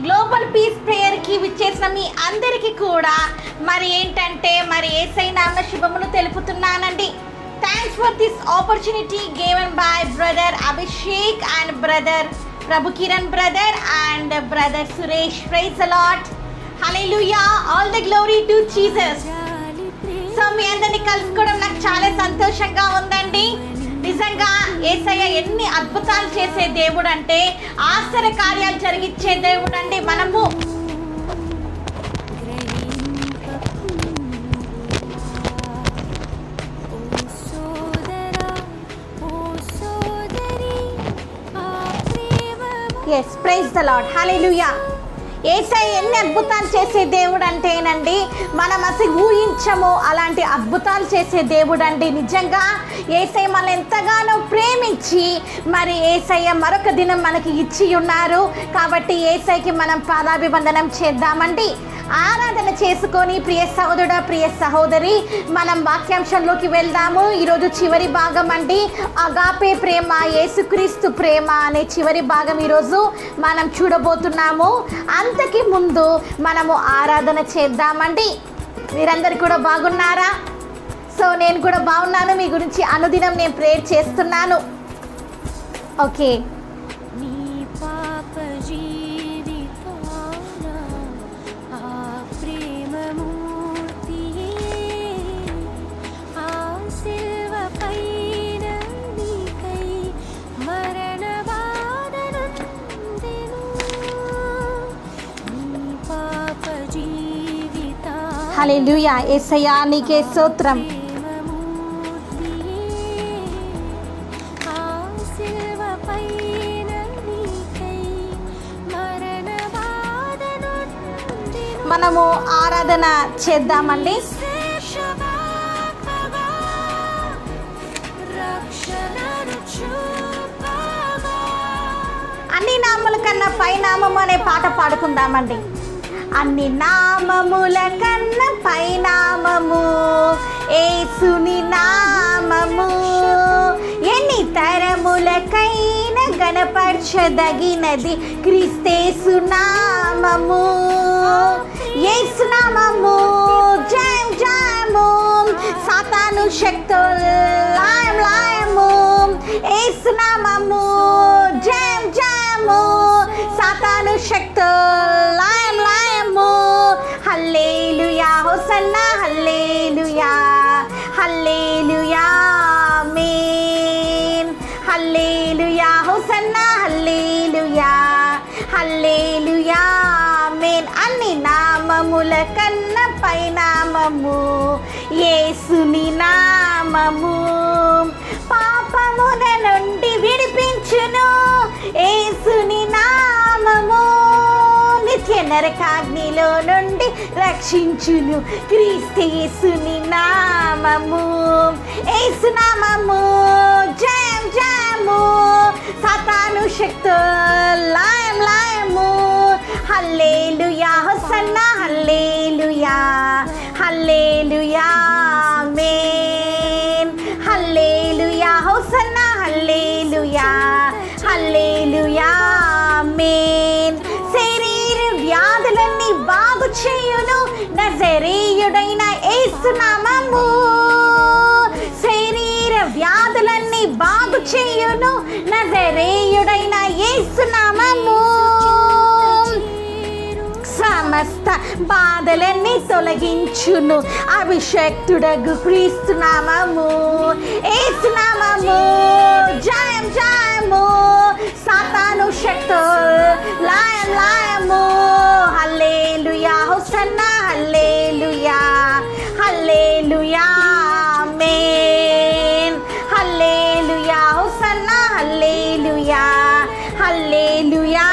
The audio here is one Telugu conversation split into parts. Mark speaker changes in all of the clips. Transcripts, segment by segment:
Speaker 1: గ్లోబల్ పీస్ ప్రేయర్కి విచ్చేసిన మీ అందరికీ కూడా మరి ఏంటంటే యేసయ్య నామ శుభములు తెలుపుతున్నానండి. Thanks for this opportunity given by brother Abhishek and brother Prabhu Kiran brother and brother Suresh. Praise the Lord, hallelujah, all the glory to Jesus. So మీ అందరినీ కలుసుకోవడం నాకు చాలా సంతోషంగా ఉందండి. నిజంగా యేసయ్య ఎన్ని అద్భుతాలు చేసే దేవుడు అంటే, ఆశ్చర్య కార్యాలు జరిగించే దేవుడు అండి. మనము ప్రైజ్ ది లార్డ్, హల్లెలూయా. యేసయ్య ఎన్ని అద్భుతాలు చేసే దేవుడు అంటేనండి, మనం అసలు ఊహించము అలాంటి అద్భుతాలు చేసే దేవుడు అండి. నిజంగా యేసయ్య మనల్ని ఎంతగానో ప్రేమించి మరి యేసయ్య మరొక దినం మనకి ఇచ్చి ఉన్నారు. కాబట్టి యేసయ్యకి మనం పాదాభివందనం చేద్దామండి. ఆరాధన చేసుకొని ప్రియ సహోదరుడా, ప్రియ సహోదరి, మనం వాక్యాంశంలోకి వెళ్దాము. ఈరోజు చివరి భాగం అండి, అగాపే ప్రేమ, యేసుక్రీస్తు ప్రేమ అనే చివరి భాగం ఈరోజు మనం చూడబోతున్నాము. అంతకి ముందు మనము ఆరాధన చేద్దామండి. మీరందరూ కూడా బాగున్నారా? సో నేను కూడా బాగున్నాను. మీ గురించి అనుదినం నేను ప్రేయర్ చేస్తున్నాను. ఓకే, హల్లెలూయా. యేసయ్యా నీకే స్తోత్రం. మనము ఆరాధన చేద్దామండి. అన్ని నామముల కన్నా పై నామము అనే పాట పాడుకుందామండి. అన్ని నామముల కన్నా పై నామము యేసుని నామము, ఎన్ని తరములకైనా గణపరచదగినది క్రీస్తేసు నామము. యేసు నామము జయం జయము, సాతాను శక్తులు లయం లయము. యేసు నామము జయం జయము, సాతాను శక్తులు లయం లయము. హల్లెలూయా, హోసన్నా, హల్లెలూయా, హల్లెలూయా, ఆమేన్. హల్లెలూయా, హోసన్నా, హల్లెలూయా, హల్లెలూయా, ఆమేన్. అన్ని నామముల కన్నా పై నామము యేసుని నామము. పాపముల నుండి విడిపించును యేసుని నామము, నిత్య నరకాగ్నిలో నుండి రక్షించును క్రీస్తు యేసుని నామము. యేసు నామము జయం జయము, సాతాను శక్తులు లయం లయము. హల్లెలూయా, హోసన్నా, హల్లెలూయా, హల్లెలూయా, ఆమేన్. హల్లెలూయా, హోసన్నా, హల్లెలూయా, హల్లెలూయా, ఆమేన్. శరీర వ్యాధులన్నీ బాగు చేయును నజరేయుడైన యేసు నామము. శరీర వ్యాధులన్నీ బాగు చేయును నజరేయుడైన యేసు నామము. సమస్త బాధలన్నీ తొలగించును అభిషేక్తుడగు క్రీస్తు నామము. యేసు నామము జయం జయము, సాతాను శక్తులు లయం లయము. హల్లెలూయా, హోసన్నా, హల్లెలూయా, హల్లెలూయా, ఆమేన్. హల్లెలూయా, హోసన్నా, హల్లెలూయా, హల్లెలూయా,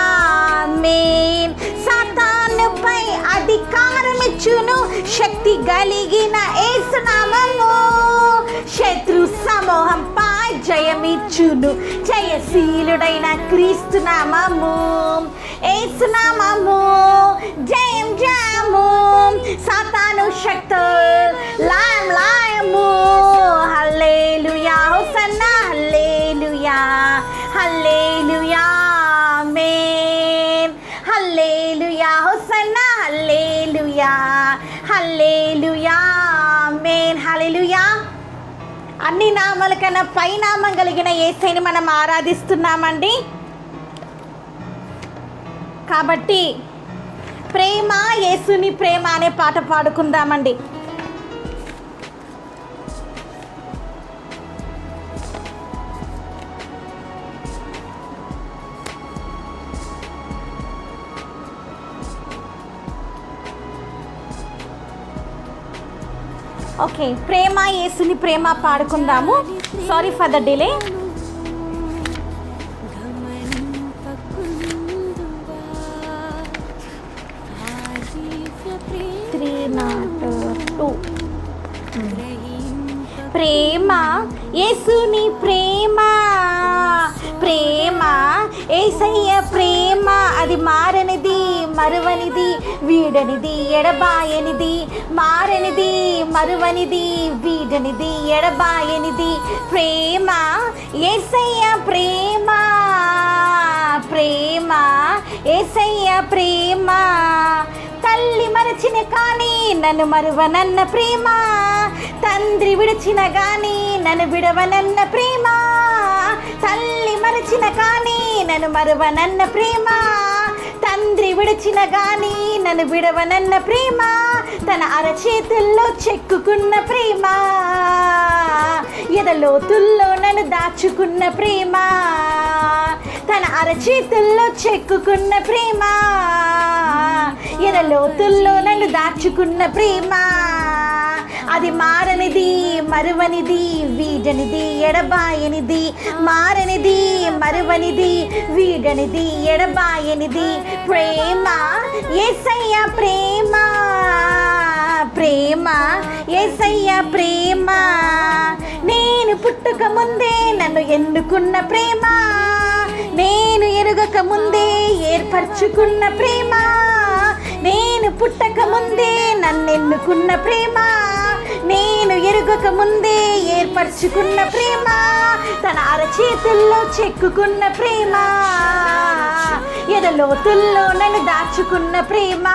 Speaker 1: ఆమేన్. సాతానుపై అధికారమిచ్చును శక్తి కలిగిన యేసు నామము. శత్రు సమూహంపై జయమిచ్చును జయశీలుడైన క్రీస్తు నామము. యేసు నామము జయం జయము, సాతాను శక్తులు లయం లయము. హల్లెలూయా, హోసన్నా, హల్లెలూయా, హల్లెలూయా, ఆమేన్. అన్ని నామాల కన్నా పైనామం కలిగిన యేసయ్యని మనం ఆరాధిస్తున్నామండి. కాబట్టి ప్రేమ, యేసుని ప్రేమ అనే పాట పాడుకుందామండి. ఓకే, ప్రేమ, యేసుని ప్రేమ పాడుకుందాము. Sorry for the delay. ప్రేమ, యేసుని ప్రేమ, ప్రేమ, యేసయ్య ప్రేమ, అది మారనిది, మరువనిది, వీడనిది, ఎడబాయనిది, మారనిది, మరువనిది, వీడనిది, ఎడబాయనిది. ప్రేమ, యేసయ్య ప్రేమ, ప్రేమ, యేసయ్య ప్రేమ, తల్లి మరచిన కానీ నన్ను మరువనన్న ప్రేమ, తండ్రి విడిచిన కానీ నన్ను విడవనన్న ప్రేమ, తల్లి మరచిన కానీ నన్ను మరువనన్న ప్రేమ, తండ్రి విడిచిన కానీ నన్ను విడవనన్న ప్రేమ, తన అరచేతుల్లో చెక్కుకున్న ప్రేమ, ఎదలోతుల్లో నన్ను దాచుకున్న ప్రేమ, తన అరచేతుల్లో చెక్కుకున్న ప్రేమ, ఎదలోతుల్లో నన్ను దాచుకున్న ప్రేమ, అది మారనిది, మరువనిది, వీడనిది, ఎడబాయనిది, మారనిది, మరువనిది, వీడనిది, ఎడబాయనిది. ప్రేమ, యేసయ్య ప్రేమ, ప్రేమ, యేసయ్య ప్రేమ, నేను పుట్టక ముందే నన్ను ఎన్నుకున్న ప్రేమ, నేను ఎరుగక ముందే ఏర్పరచుకున్న ప్రేమ, నేను పుట్టక ముందే నన్ను ఎన్నుకున్న ప్రేమ, నేను ఎరుగక ముందే ఏర్పరచుకున్న ప్రేమ, తన అరచేతుల్లో చెక్కుకున్న ప్రేమ, ఎదలోతుల్లో నన్ను దాచుకున్న ప్రేమ,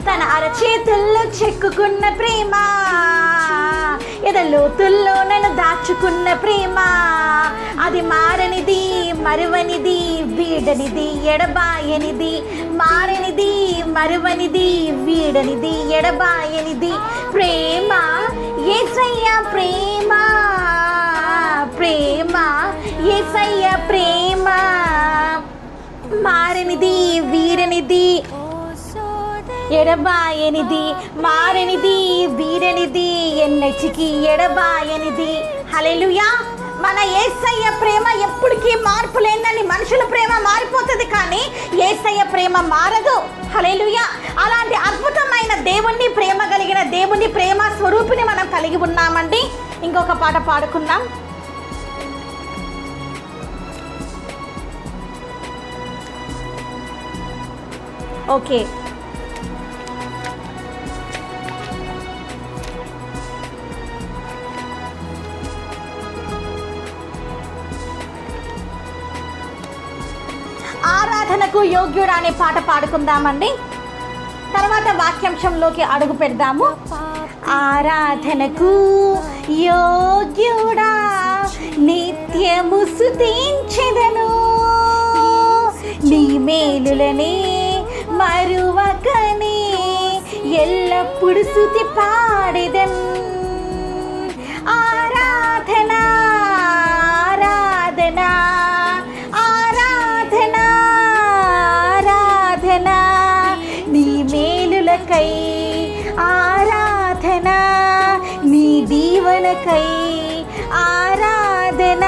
Speaker 1: తన అరచేతుల్లో చెక్కుకున్న ప్రేమ, ఎదలోతుల్లో నన్ను దాచుకున్న ప్రేమ, అది మారనిది, మరువనిది, వీడనిది, ఎడబాయనిది, మారనిది, మరువనిది, వీడనిది, ఎడబాయనిది. ప్రేమ, యేసయ్య ప్రేమ, ప్రేమ, యేసయ్య ప్రేమ, మారనిది, వీడనిది, ఎడబాయనిది, మారనిది, వీడనిది, ఎన్నటికీ ఎడబాయనిది. హల్లెలూయా. మన యేసయ్య ప్రేమ ఎప్పటికీ మార్పు లేదని, మనుషుల ప్రేమ మారిపోతుంది కానీ యేసయ్య ప్రేమ మారదు. హల్లెలూయా. అలాంటి అద్భుతమైన దేవుణ్ణి, ప్రేమ కలిగిన దేవుని ప్రేమ స్వరూపిని మనం కలిగి ఉన్నామండి. ఇంకొక పాట పాడుకుందాం. ఓకే, ఆరాధనకు యోగ్యుడా అనే పాట పాడుకుందామండి. తర్వాత వాక్యాంశంలోకి అడుగు పెడదాము. ఆరాధనకు యోగ్యుడా నిత్యము స్తుతించెదను, నీ మేలులనే మరువకనే ఎల్లప్పుడు స్తుతి పాడెదన్. ఆరాధన, ఆరాధన, ఆరాధన, ఆరాధన, నీ మేలులకై ఆరాధన, నీ దీవెనకై ఆరాధన,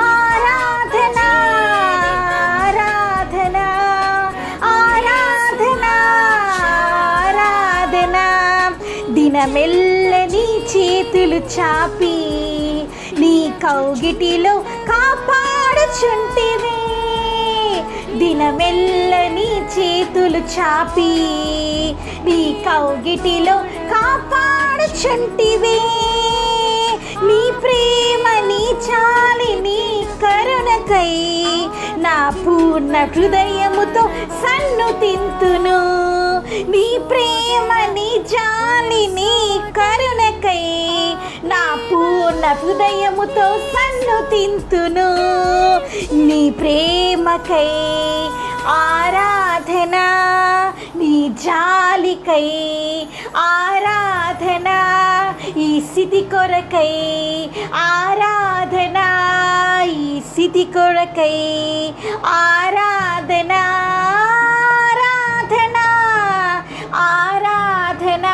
Speaker 1: ఆరాధన, ఆరాధన, ఆరాధన, ఆరాధన. దినమెల్ల నీ చేతులు చాపి నీ కౌగిటిలో కాపాడుచుంటివే, దినమెల్ల నీ చేతులు చాపి నీ కౌగిటిలో కాపాడుచుంటివే, నీ ప్రేమ, నీ చాలి, నీ కరుణకై నా పూర్ణ హృదయముతో సన్నుతింతును, నీ ప్రేమ నీ జాలి నీ కరుణకై నా పూర్ణ హృదయముతో సన్నుతింతును. నీ ప్రేమకై ఆరాధన, నీ జాలికై ఆరాధన, ఈ స్థితి కొరకై ఆరాధన, ఈ స్థితి కొరకై ఆరాధన, ఆరాధన, ఆరాధన,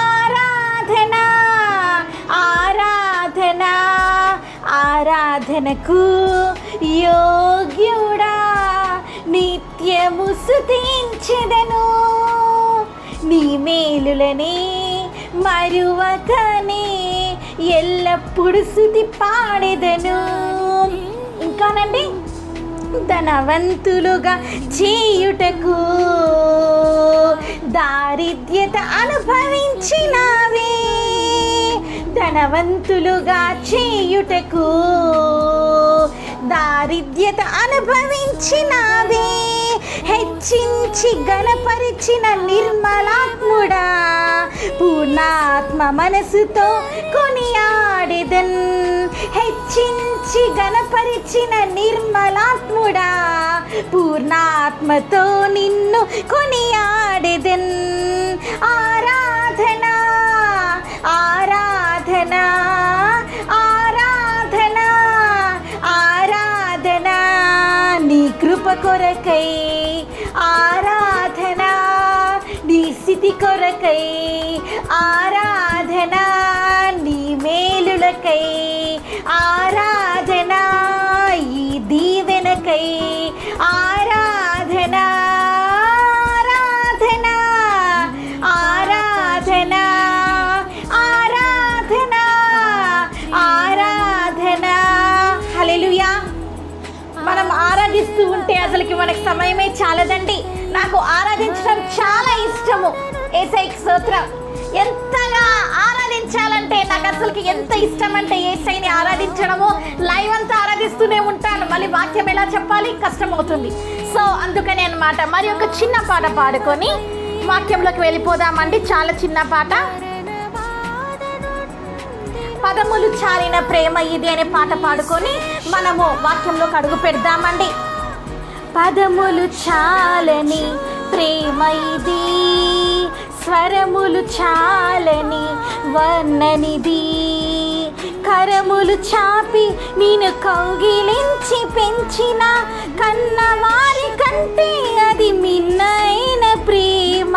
Speaker 1: ఆరాధన, ఆరాధన, ఆరాధనకు యోగ్యుడా నిత్యము స్తుతించెదను. నీ మేలులని మరువకనే ఎల్లప్పుడు స్తుతి పాడెదను. ఇంకానండి, ధనవంతులుగా చేయుటకు దారిద్ర్యత అనుభవించినావే, ధనవంతులుగా చేయుటకు దారిద్ర్యత అనుభవించినావే, హెచ్చించి గణపరిచిన నిర్మలాత్ముడా పూర్ణాత్మ మనసుతో కొనియాడెదన్. హెచ్చించి గణపరిచిన నిర్మలాత్ముడా పూర్ణాత్మతో నిన్ను కొనియాడెదన్. ఆరాధన, ఆరాధన, ఆరాధన, ఆరాధన, నీ కృప కొరకై ఆరాధన, నీ స్థితి కొరకై ఆరాధన, నీ మేలులకై ఆరాధన, ఈ దీవెనకై ఆరాధన, ఆరాధన, ఆరాధన, ఆరాధన, ఆరాధన. హల్లెలూయా. మనం ఆరాధిస్తూ ఉంటే అసలుకి మనకి సమయమే చాలదండి. నాకు ఆరాధించడం చాలా ఇష్టము. యేసయ్యకి స్తోత్రం. ఎంతగా ఆరాధించాలంటే నాకు అసలుకి ఎంత ఇష్టం అంటే యేసయ్యని ఆరాధించడము. లైవ్ అంతా ఆరాధిస్తూనే ఉంటాను, మళ్ళీ వాక్యం ఎలా చెప్పాలి, కష్టం అవుతుంది. సో అందుకని అన్నమాట. మరి ఒక చిన్న పాట పాడుకొని వాక్యంలోకి వెళ్ళిపోదామండి. చాలా చిన్న పాట, పదములు చాలిన ప్రేమ ఇది అనే పాట పాడుకొని మనము వాక్యంలోకి అడుగు పెడదామండి. పదములు చాలని ప్రేమ ఇది, స్వరములు చాలని వర్ణనిది, కరములు చాపి నేను కౌగిలించి పెంచిన కన్నవారి కంటే అది మిన్నైన ప్రేమ,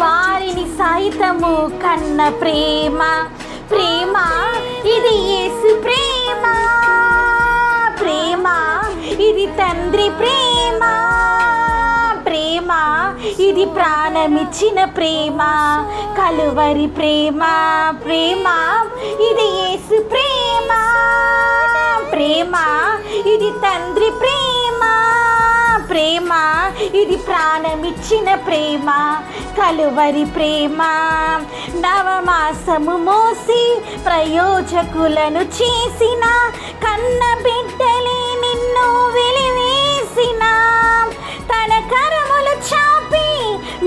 Speaker 1: వారిని సైతము కన్న ప్రేమ. ప్రేమ ఇది యేసు ప్రేమ, ప్రేమ ఇది తండ్రి ప్రేమ, ప్రేమ ఇది ప్రాణమిచ్చిన ప్రేమ, కలువరి ప్రేమ. ప్రేమ ఇది యేసు ప్రేమ, ప్రేమ ఇది తండ్రి ప్రేమ, ప్రేమ ఇది ప్రాణమిచ్చిన ప్రేమ, కలువరి ప్రేమ. నవమాసము మోసి ప్రయోజకులను చేసిన కన్న బిడ్డలే నిన్ను వెలివేసిన, తన కరములు చాపి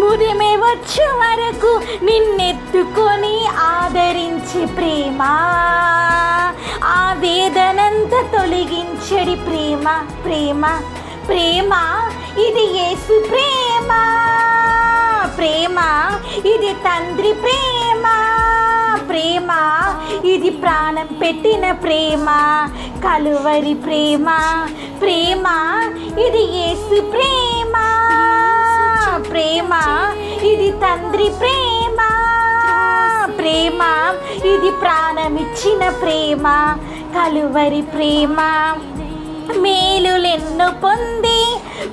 Speaker 1: మురిమే వచ్చు వరకు నిన్నెత్తుకొని ఆదరించి ప్రేమ, ఆ వేదనంత తొలగించడి ప్రేమ. ప్రేమ, ప్రేమ ఇది యేసు ప్రేమ, ప్రేమ ఇది తండ్రి ప్రేమ, ప్రేమ ఇది ప్రాణం పెట్టిన ప్రేమ, కలువరి ప్రేమ. ప్రేమ ఇది యేసు ప్రేమ, ప్రేమ ఇది తండ్రి ప్రేమ, ప్రేమ ఇది ప్రాణమిచ్చిన ప్రేమ, కలువరి ప్రేమ. మేలులెన్ను పొంది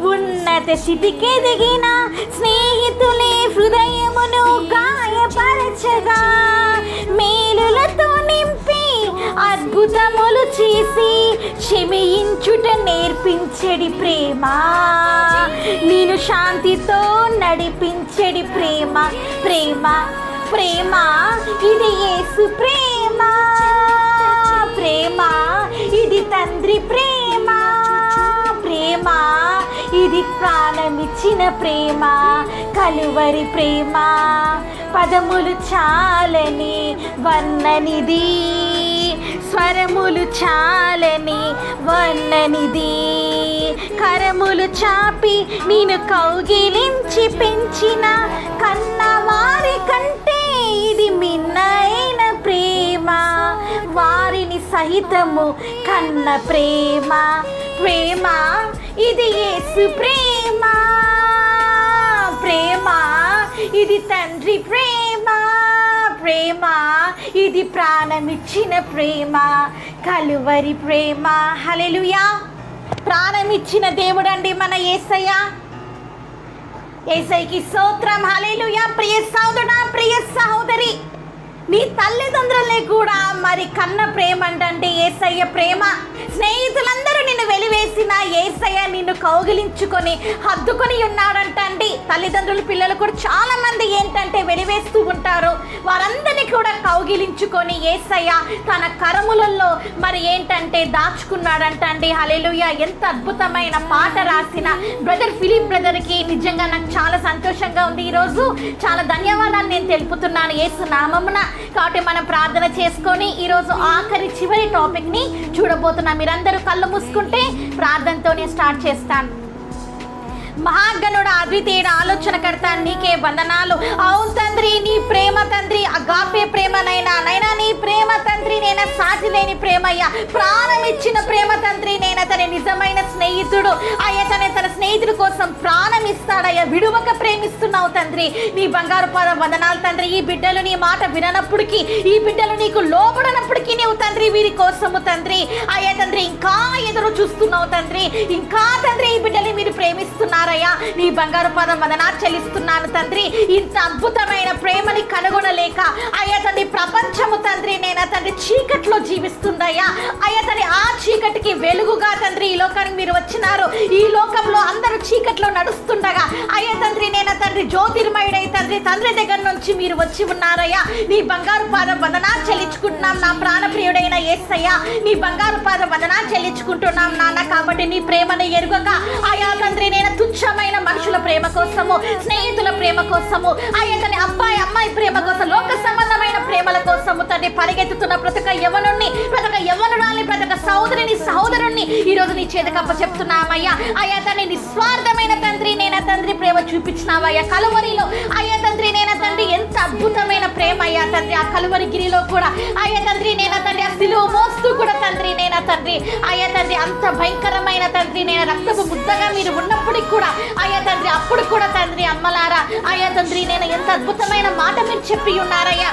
Speaker 1: ఉన్నత స్థితికెదిగిన స్నేహితులే హృదయమును గాయపరచగా, మేలులతో నింపి అద్భుతములు చేసి క్షమించుట నేర్పించడి ప్రేమ, నేను శాంతితో నడిపించడి ప్రేమ. ప్రేమ, ప్రేమ ఇది యేసు ప్రేమ, ప్రేమ ఇది తండ్రి ప్రేమ, ప్రేమ ఇది ప్రాణమిచ్చిన ప్రేమ, కలువరి ప్రేమ, పదములు చాలని వర్ణనిది, స్వరములు చాలని వర్ణనిది, కరములు చాపి నేను కౌగిలించి పెంచిన కన్నవారి కంటే ఇది మిన్నైన ప్రేమ, వారిని సహితము కన్న ప్రేమ, ప్రేమ ఇది యేసు ప్రేమ, ప్రేమ ఇది తండ్రి ప్రేమ, ప్రేమ ఇది ప్రాణమిచ్చిన ప్రేమ, కలువరి ప్రేమ. హల్లెలూయా. ప్రాణమిచ్చిన దేవుడండి మన యేసయ్య. యేసయ్యకి స్తోత్రం. హల్లెలూయా. ప్రియ సహోదరుడా, ప్రియ సహోదరి, నీ తల్లిదండ్రులే కూడా మరి కన్న ప్రేమ అంటే యేసయ్య ప్రేమ. స్నేహితులందరూ నిన్ను వెలివేసిన యేసయ్య నిన్ను కౌగిలించుకొని హద్దుకొని ఉన్నాడంటండి. తల్లిదండ్రుల పిల్లలు కూడా చాలా మంది ఏంటంటే వెలివేస్తూ ఉంటారు. వారందరినీ కూడా కౌగిలించుకొని యేసయ్య తన కరములలో మరి ఏంటంటే దాచుకున్నాడంటండి. హల్లెలూయా. ఎంత అద్భుతమైన పాట రాసిన బ్రదర్ ఫిలిప్ బ్రదర్కి నిజంగా నాకు చాలా సంతోషంగా ఉంది. ఈరోజు చాలా ధన్యవాదాలు నేను తెలుపుతున్నాను యేసు నామమున. కాబట్టి మనం ప్రార్థన చేసుకొని ఈరోజు ఆఖరి చివరి టాపిక్ని చూడబోతున్నాం. మీరందరూ కళ్ళు మూసుకుంటే ప్రార్థనతో నేను స్టార్ట్ చేస్తాను. మహాగణుడు, అద్వితీయుడు, ఆలోచనకర్త, నీకే వందనాలు. అవును తండ్రి, నీ ప్రేమ తండ్రి అగాపే ప్రేమనైనా నైనా నీ ప్రేమ తండ్రి నేను సాటి లేని ప్రేమయ్యా, ప్రాణం ఇచ్చిన ప్రేమ తండ్రి నేను తన నిజమైన స్నేహితుడు అయ్యా. తన స్నేహితుడి కోసం ప్రాణం ఇస్తాడయ్యా, విడువక ప్రేమిస్తున్నావు తండ్రి. నీ బంగారు పాద వందనాలు తండ్రి. ఈ బిడ్డలు నీ మాట విననప్పటికీ, ఈ బిడ్డలు నీకు లోబడనప్పటికీ నీవు తండ్రి వీరి కోసము తండ్రి అయ్యా తండ్రి ఇంకా ఎదురు చూస్తున్నావు తండ్రి. ఇంకా తండ్రి ఈ బిడ్డలు మీరు ప్రేమిస్తున్నారు. నీ బంగారు పాదం వందనాలు చెల్లిస్తున్నాను తండ్రి. ఇంత అద్భుతమైన ప్రేమని కనుగొనలేక అయ్యా తండ్రి ప్రపంచము తండ్రి నేను తండ్రి చీకట్లో జీవిస్తుందయ్యా. అయ్యా తండ్రి ఆ చీకటికి వెలుగుగా తండ్రి ఈ లోకానికి మీరు వచ్చినారు. ఈ లోకంలో అందరూ చీకట్లో నడుస్తుండగా అయ్యా తండ్రి నేను తండ్రి జ్యోతిర్మయుడై తండ్రి తండ్రి దగ్గర నుంచి మీరు వచ్చి ఉన్నారయ్యా. నీ బంగారు పాదం వందనాలు చెల్లించుకుంటున్నాం నా ప్రాణప్రియుడైన యేసయ్యా. నీ బంగారు పాదం వందనాలు చెల్లించుకుంటున్నాం నాన్న. కాబట్టి నీ ప్రేమను ఎరుగక అయ్యా తండ్రి నేను తుచ్చమైన మనుషుల ప్రేమ కోసము, స్నేహితుల ప్రేమ కోసము అయ్యా తండ్రి అబ్బాయి అమ్మాయి ప్రేమ కోసం, లోక సంబంధమైన ప్రేమల కోసము తండ్రి పరిగెత్తుతున్న ప్రతి ఒక్క యవనుణ్ణి, ప్రతి ఒక్క యవనురాల్ని, ప్రతి ఒక్క సహోదరిని సహోదరుణ్ణి ఈరోజు నీ చేతికి అప్పచెప్తున్నామయ్యా. అయ్యా తండ్రి నిస్వార్థమైన తండ్రి నేను తండ్రి ప్రేమ చూపించినావయ్యా కలువరిలో. అయ్యా తండ్రి నేను తండ్రి ఎంత అద్భుతమైన ప్రేమ అయ్యా తండ్రి. ఆ కలువరి గిరిలో కూడా అయ్యా తండ్రి నేను తండ్రి ఆ సిలువ మోస్తూ కూడా తండ్రి నేను తండ్రి అయ్యా తండ్రి అంత భయంకరమైన తండ్రి నేను రక్తపు ముద్దగా మీరు ఉన్నప్పటికీ కూడా అయ్యా తండ్రి అప్పుడు కూడా తండ్రి అమ్మలారా అయ్యా తండ్రి నేను ఎంత అద్భుతమైన మాట మీరు చెప్పి ఉన్నారయ్యా.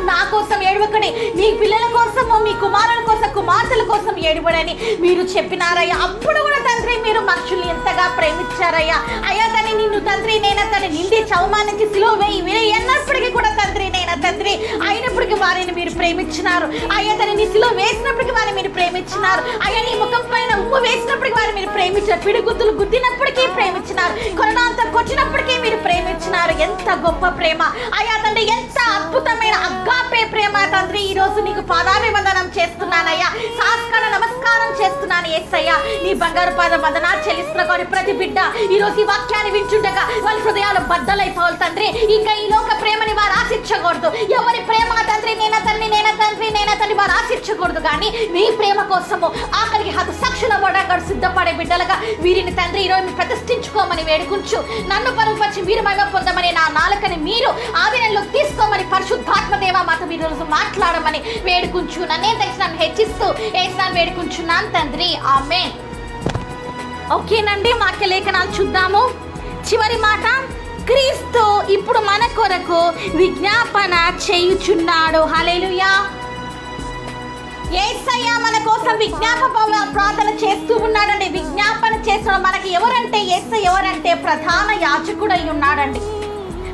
Speaker 1: నా కోసం ఏడవకని, మీ పిల్లల కోసము, మీ కుమారుల కోసం, కుమార్తెల కోసం ఏడవడని మీరు చెప్పినారయ్యా. అప్పుడు కూడా తండ్రి మీరు మనుషుల్ని ఎంతగా ప్రేమించారయ్యా. అయ్యా తండ్రి నిన్ను తండ్రి నేను తన నిండి చౌమానించి సిలువ వేయి ఎన్నప్పటికీ కూడా తండ్రి నేను తండ్రి అయినప్పటికీ వారిని మీరు ప్రేమించినారు. అయ్యా తండ్రి నీ సిలువ వేసినప్పటికీ వారిని మీరు ప్రేమించినారు. అయ్యా నీ ముఖం పైన ఉమ్ము వేసినప్పటికీ వారిని మీరు ప్రేమించారు. పిడిగుద్దులు గుద్దినప్పటికీ ప్రేమించినారు. కొరడాంతా కొట్టినప్పటికీ మీరు ప్రేమించినారు. ఎంత గొప్ప ప్రేమ అయ్యా తండ్రి, ఎంత అద్భుతమైన అగాపే ప్రేమ తండ్రి. ఈ రోజు నీకు పాదాభివందనం చేస్తున్నానయ్యా, సాష్టాంగ నమస్కారం చేస్తున్నాను యేసయ్యా. నీ బంగారు పాద వందనాలు చెల్లిస్తున్న కానీ ప్రతి బిడ్డ ఈ రోజు ఈ వాక్యాన్ని వింటుండగా వాళ్ళ హృదయాలు బద్దలైపోవాలి తండ్రి. ఇంకా ఈ లోక ప్రేమని వారు ఆశించకూడదు. ఎవరి ప్రేమ తండ్రి నేను తండ్రి వారు ఆశించకూడదు. కానీ నీ ప్రేమ కోసము ఆఖరికి హతసాక్షుల వడగాడు సిద్ధపడే బిడ్డలుగా వీరిని తండ్రి ఈరోజు ప్రతిష్ఠించుకోమని వేడుకుంటూ నన్ను పరుపరిచి మీరు మహిమ పొందమని, నా నాలుకని మీరు ఆధీనంలోకి తీసుకోమని పరిశుద్ధాత్మ దేవ మాతో మీరు రోజు మాట్లాడమని వేడుకుంటున్నాను. నేను తెలిసి నన్ను హెచ్చిస్తూ ఏసారి వేడుకుంటున్నాను తండ్రి. ఆమేన్. ఓకేనండి, వాక్య లేఖనాలు చూద్దాము. చివరి మాట, క్రీస్తు ఇప్పుడు మన కొరకు విజ్ఞాపన చేయుచున్నాడు. హల్లెలూయా. యేసయ్య మన కోసం విజ్ఞాపన ప్రార్థన చేస్తూ ఉన్నాడండి. విజ్ఞాపన చేసిన మనకి ఎవరంటే యేసయ్య ఎవరంటే ప్రధాన యాజకుడు అయి ఉన్నాడండి.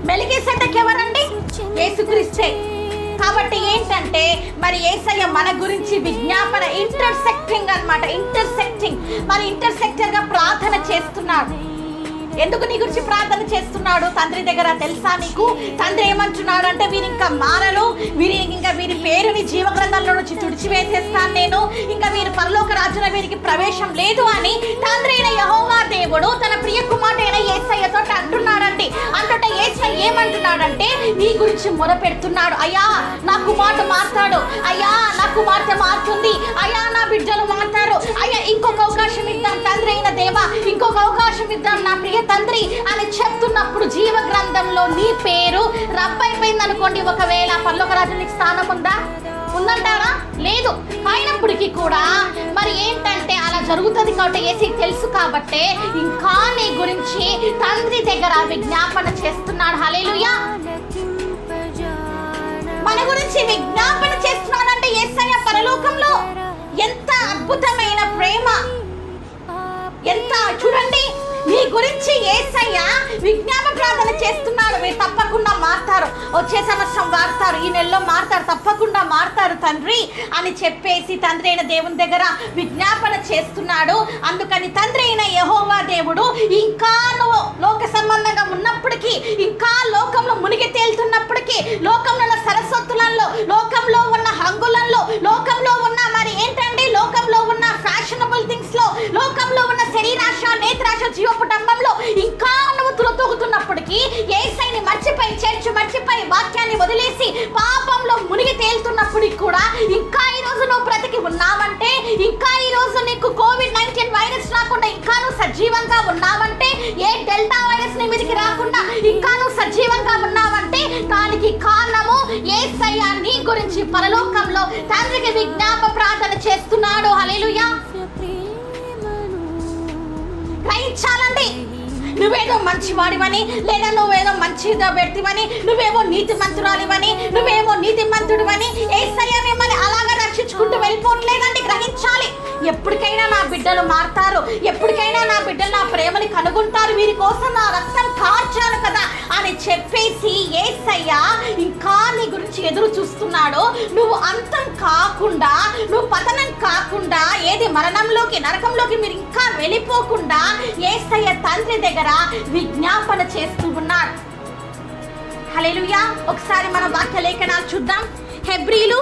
Speaker 1: మెల్కీసెదెకు ఎవరండి? యేసుక్రీస్తే. కాబట్టి ఏంటంటే మరి యేసయ్య మన గురించి విజ్ఞాపన ఇంటర్సెక్టింగ్ అన్నమాట. మరి ఇంటర్సెక్టర్గా ప్రార్థన చేస్తున్నాడు. ఎందుకు నీ గురించి ప్రార్థన చేస్తున్నాడు తండ్రి దగ్గర తెలుసా నీకు? తండ్రి ఏమంటున్నాడు అంటే వీరు ఇంకా మారరు, వీరి పేరుని జీవగ్రంథంలో నుంచి తుడిచివేసేస్తాను నేను, ఇంకా వీరు పరలోక రాజ్యంలో వీరికి ప్రవేశం లేదు అని తండ్రి అయిన యెహోవా దేవుడు దేవుడు తన ప్రియ కుమారుడైన యేసయ్యతో అంటున్నాడండి. అంటుంటే యేసయ్య ఏమంటున్నాడంటే నీ గురించి మొరపెడుతున్నాడు. అయ్యా నా కుమార్తె మారుతాడు, అయ్యా నా కుమార్తె మారుతుంది, అయ్యా నా బిడ్డలు మారుతారు, అయ్యా ఇంకొక అవకాశం ఇద్దాం తండ్రి అయిన దేవా, ఇంకొక అవకాశం ఇద్దాం నా ప్రియ తండ్రి అని చెప్తున్నప్పుడు జీవ గ్రంథంలో నీ పేరు రబ్బైపోయింది అనుకోండి. ఒకవేళ పరలోక రాజ్యంలో నీకు స్థానం ఉందంటారా? లేదు. అయినప్పటికీ కూడా మరి ఏంటంటే అలా జరుగుతుంది కాబట్టి యేసయ్యకి తెలుసు కాబట్టి ఇంకా నీ గురించి తండ్రి దగ్గర విజ్ఞాపన చేస్తున్నాడు. హల్లెలూయా. మన గురించి విజ్ఞాపన చేస్తున్నాడంటే యేసయ్య పరలోకంలో ఎంత అద్భుతమైన ప్రేమ, ఎంత చూడండి నీ గురించి యేసయ్య విజ్ఞాపన ప్రార్థన చేస్తున్నాడు. మీరు తప్పకుండా మారుతారు, వచ్చే సంవత్సరం మారుతారు, ఈ నెలలో మారుతారు, తప్పకుండా మారుతారు తండ్రి అని చెప్పేసి తండ్రి అయిన దేవుని దగ్గర విజ్ఞాపన చేస్తున్నాడు. అందుకని తండ్రి అయిన యెహోవా దేవుడు ఇంకా నువ్వు లోక సంబంధంగా ఉన్నప్పటికీ, ఇంకా లోకంలో మునిగి తేలుతున్నప్పటికీ, లోకంలో ఉన్న సరస్వతులలో, లోకంలో ఉన్న హంగులలో, లోకంలో ఉన్న మరి ఏంటండి లోకంలో ఉన్న ఫ్యాషనబుల్ థింగ్స్ లో, లోకంలో ఉన్న శరీరాశ, నేత్రాశ, జీవపుటంబంలో ఇంకా నువ్వు తులతూగుతున్నప్పటికీ, యేసయ్యని మర్చిపోయి, చర్చ్ మర్చిపోయి, వాక్యాన్ని వదిలేసి పాపంలో మునిగి తేలుతున్నప్పటికీ కూడా ఇంకా ఈ రోజు నువ్వు బ్రతికి ఉన్నావంటే, ఇంకా ఈ రోజు నీకు కోవిడ్-19 వైరస్ రాకుండా ఇంకా నువ్వు సజీవంగా ఉన్నావంటే, ఏ డెల్టా వైరస్ నీ మీదకి రాకుండా ఇంకా నువ్వు సజీవంగా ఉన్నావంటే దానికి కారణము యేసయ్య నీ గురించి పరలోకంలో తండ్రికి విజ్ఞాపన ప్రార్థన చేస్తున్నాడు. హల్లెలూయా. గ్రహించాలండి. నువ్వేదో మంచివాడివని, లేదా నువ్వేదో మంచిగా పెడతావని, నువ్వేమో నీతి మంతురాలివని, నువ్వేమో నీతి మంతుడివని యేసయ్య మిమ్మల్ని అలాగా రక్షించుకుంటూ వెళ్ళిపోవట్లేదండి. గ్రహించాలి. ఎప్పటికైనా నా బిడ్డలు మారుతారు, ఎప్పటికైనా నా బిడ్డలు నా ప్రేమని కనుగొంటారు, వీరి కోసం నా రక్తం కార్చాను కదా అని చెప్పేసి యేసయ్య ఇంకా నీ గురించి ఎదురు చూస్తున్నాడు. నువ్వు అంతం కాకుండా, నువ్వు పతనం కాకుండా, ఏది మరణంలోకి, నరకంలోకి మీరు ఇంకా వెళ్ళిపోకుండా యేసయ్య తండ్రి దగ్గర విజ్ఞాపన చేస్తూ ఉన్నాడు. హల్లెలూయా. ఒకసారి మన వాక్య లేఖనాలు చూద్దాం. హెబ్రీలు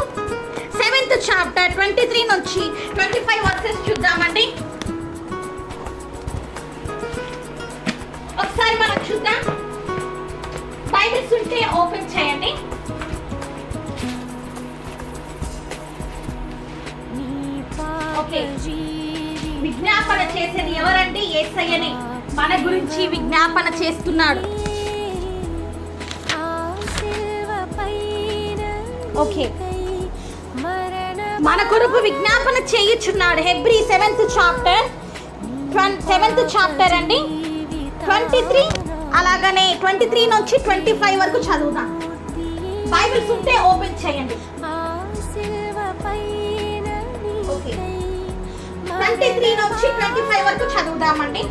Speaker 1: 7th చాప్టర్ 23 నుంచి 25 వర్సెస్ చూద్దామండి. ఒకసారి మనం చూద్దాం. బైబిల్స్ ఉంటే ఓపెన్ చేయండి. ఓకే, విజ్ఞాపన చేసేది ఎవరండి? యేసయ్యని మన గురించి విజ్ఞాపన చేస్తున్నాడు. ఓకే, మన కొరకు విజ్ఞాపన చేయుచున్నాడు. హెబ్రీ 7th చాప్టర్ అండి 23 అలాగనే 23 నుంచి 25 వరకు చదువుదాం. బైబిల్స్ ఉంటే ఓపెన్ చేయండి. ఓకే, 23 నుంచి 25 వరకు చదువుదామండి.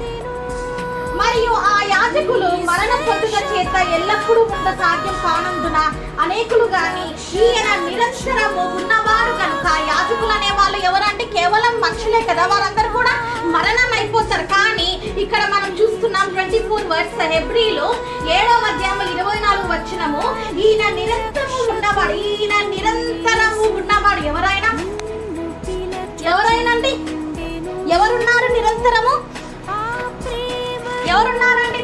Speaker 1: మరియు ఆ యాజకులు మరణ పొందుట చేత ఎల్లప్పుడూ ఉండ సాధ్యం కానందున అనేకులు గాని ఈయన నిరంతరము ఉన్నవారు కనుక, యాజకులు అనే వాళ్ళు ఎవరంటే కేవలం మనుషులే కదా, వారందరూ కూడా మరణం అయిపోతారు. కానీ ఇక్కడ మనం చూస్తున్నాం 24 వర్స్ హెబ్రీలో 7వ అధ్యాయం 24 వచనము, ఈయన నిరంతరము ఉన్నవాడు, ఈయన నిరంతరము ఉన్నవాడు. ఎవరైనండి? ఎవరున్నారు నిరంతరము? ఎవరున్నారండి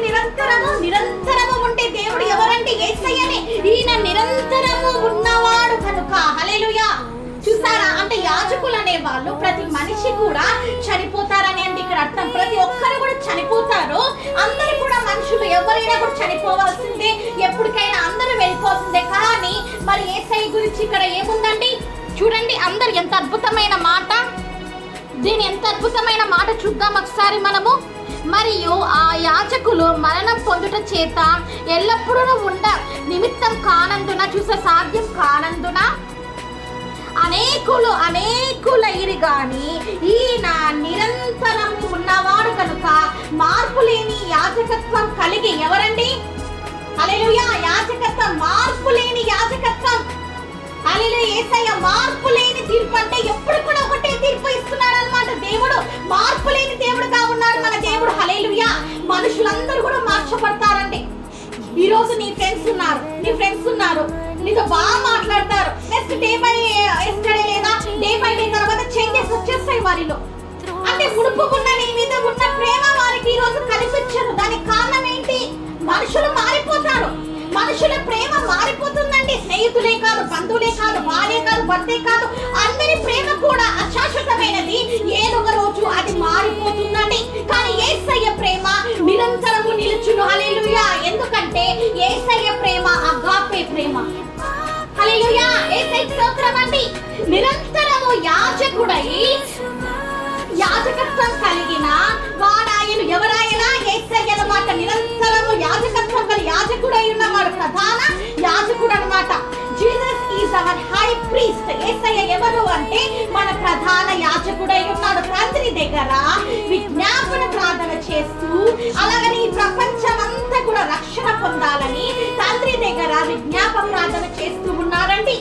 Speaker 1: నిరంతరము ఉంటే దేవుడు ఎవరంటే యేసయ్యనే. ఈయన నిరంతరము ఉన్నవాడు కనుక. హల్లెలూయా. చూసారా? అంటే యాజకులు అనే వాళ్ళు ప్రతి మనిషి కూడా చనిపోతారని అంటే ఇక్కడ అర్థం. ప్రతి ఒక్కరు కూడా చనిపోతారు. అందరూ కూడా మనుషులు, ఎవరైనా కూడా చనిపోవాల్సిందే, ఎప్పటికైనా అందరూ వెళ్ళిపోవాల్సిందే. కానీ మరి యేసయ్య గురించి ఇక్కడ ఏముందండి? చూడండి, అందరు ఎంత అద్భుతమైన మాట, దీని ఎంత అద్భుతమైన మాట చూద్దాం ఒకసారి మనము. మరియు ఆ యాజకులు మరణం పొందుట చేత ఎల్లప్పుడూ ఉండ నిమిత్తం కానందున, చూసే సాధ్యం కానందున అనేకులైరి గాని ఈయన నిరంతరము ఉన్నవాడు కనుక మార్పు లేని యాజకత్వం కలిగి. ఎవరండి? హల్లెలూయా. యాజకత్వం, మార్పు లేని యాజకత్వం. హల్లెలూయా. యేసయ్య మార్పు లేని తీర్పు అంటే ఎప్పుడు కూడా ఒకటే తీర్పు ఇస్తున్నాడు అన్నమాట. దేవుడు మార్పు లేని దేవుడుగా ఉన్నాడు మన దేవుడు. హల్లెలూయా. మనుషులందరూ కూడా మార్చబడతారండి. ఈ రోజు నీ ఫ్రెండ్స్ ఉన్నారు, నీతో బాగా మాట్లాడతారు. నెక్స్ట్ డే బై ఎస్టర్డే లేదా డే బై డే తర్వాత చేంజెస్ వచ్చేస్తాయి వారిలో. అంటే మునుపు ఉన్న నీ మీద ఉన్న ప్రేమ వారికి ఈ రోజు చూపించరు. దానికి కారణం ఏంటి? మనుషులు మారిపోతారు. మనుషుల ప్రేమ మారిపోతుందండి. స్నేహితులే కాదు, బంధువులే కాదు, భార్య కాదు, భర్తే కాదు, అందరి ప్రేమ కూడా అశాశ్వతమైనది. ఏదో ఒక రోజు అది మారిపోతుందండి. కానీ యేసయ్య ప్రేమ నిరంతరము నిలుచును. హల్లెలూయా. ఎందుకంటే యేసయ్య ప్రేమ అగాపే ప్రేమ. హల్లెలూయా. యేసయ్య స్తోత్రం అండి. నిరంతరము యాజకత్వం కలిగిన వాడాయన. ఎవరాయన? యేసయ్య అన్నమాట. నిరంతరము యాజకత్వం కలిగిన యాజకుడై ఉన్నవాడు, ప్రధాన యాజకుడు అన్నమాట. Jesus is our high priest. Yesayya ఎవరు అంటే మన ప్రధాన యాజకుడై ఉన్నాడు. తండ్రి దగ్గర విజ్ఞాపన ప్రార్థన చేస్తూ, అలాగని ఈ ప్రపంచమంతా కూడా రక్షణ పొందాలని తండ్రి దగ్గర విజ్ఞాపన ప్రార్థన చేస్తూ ఉన్నారండి.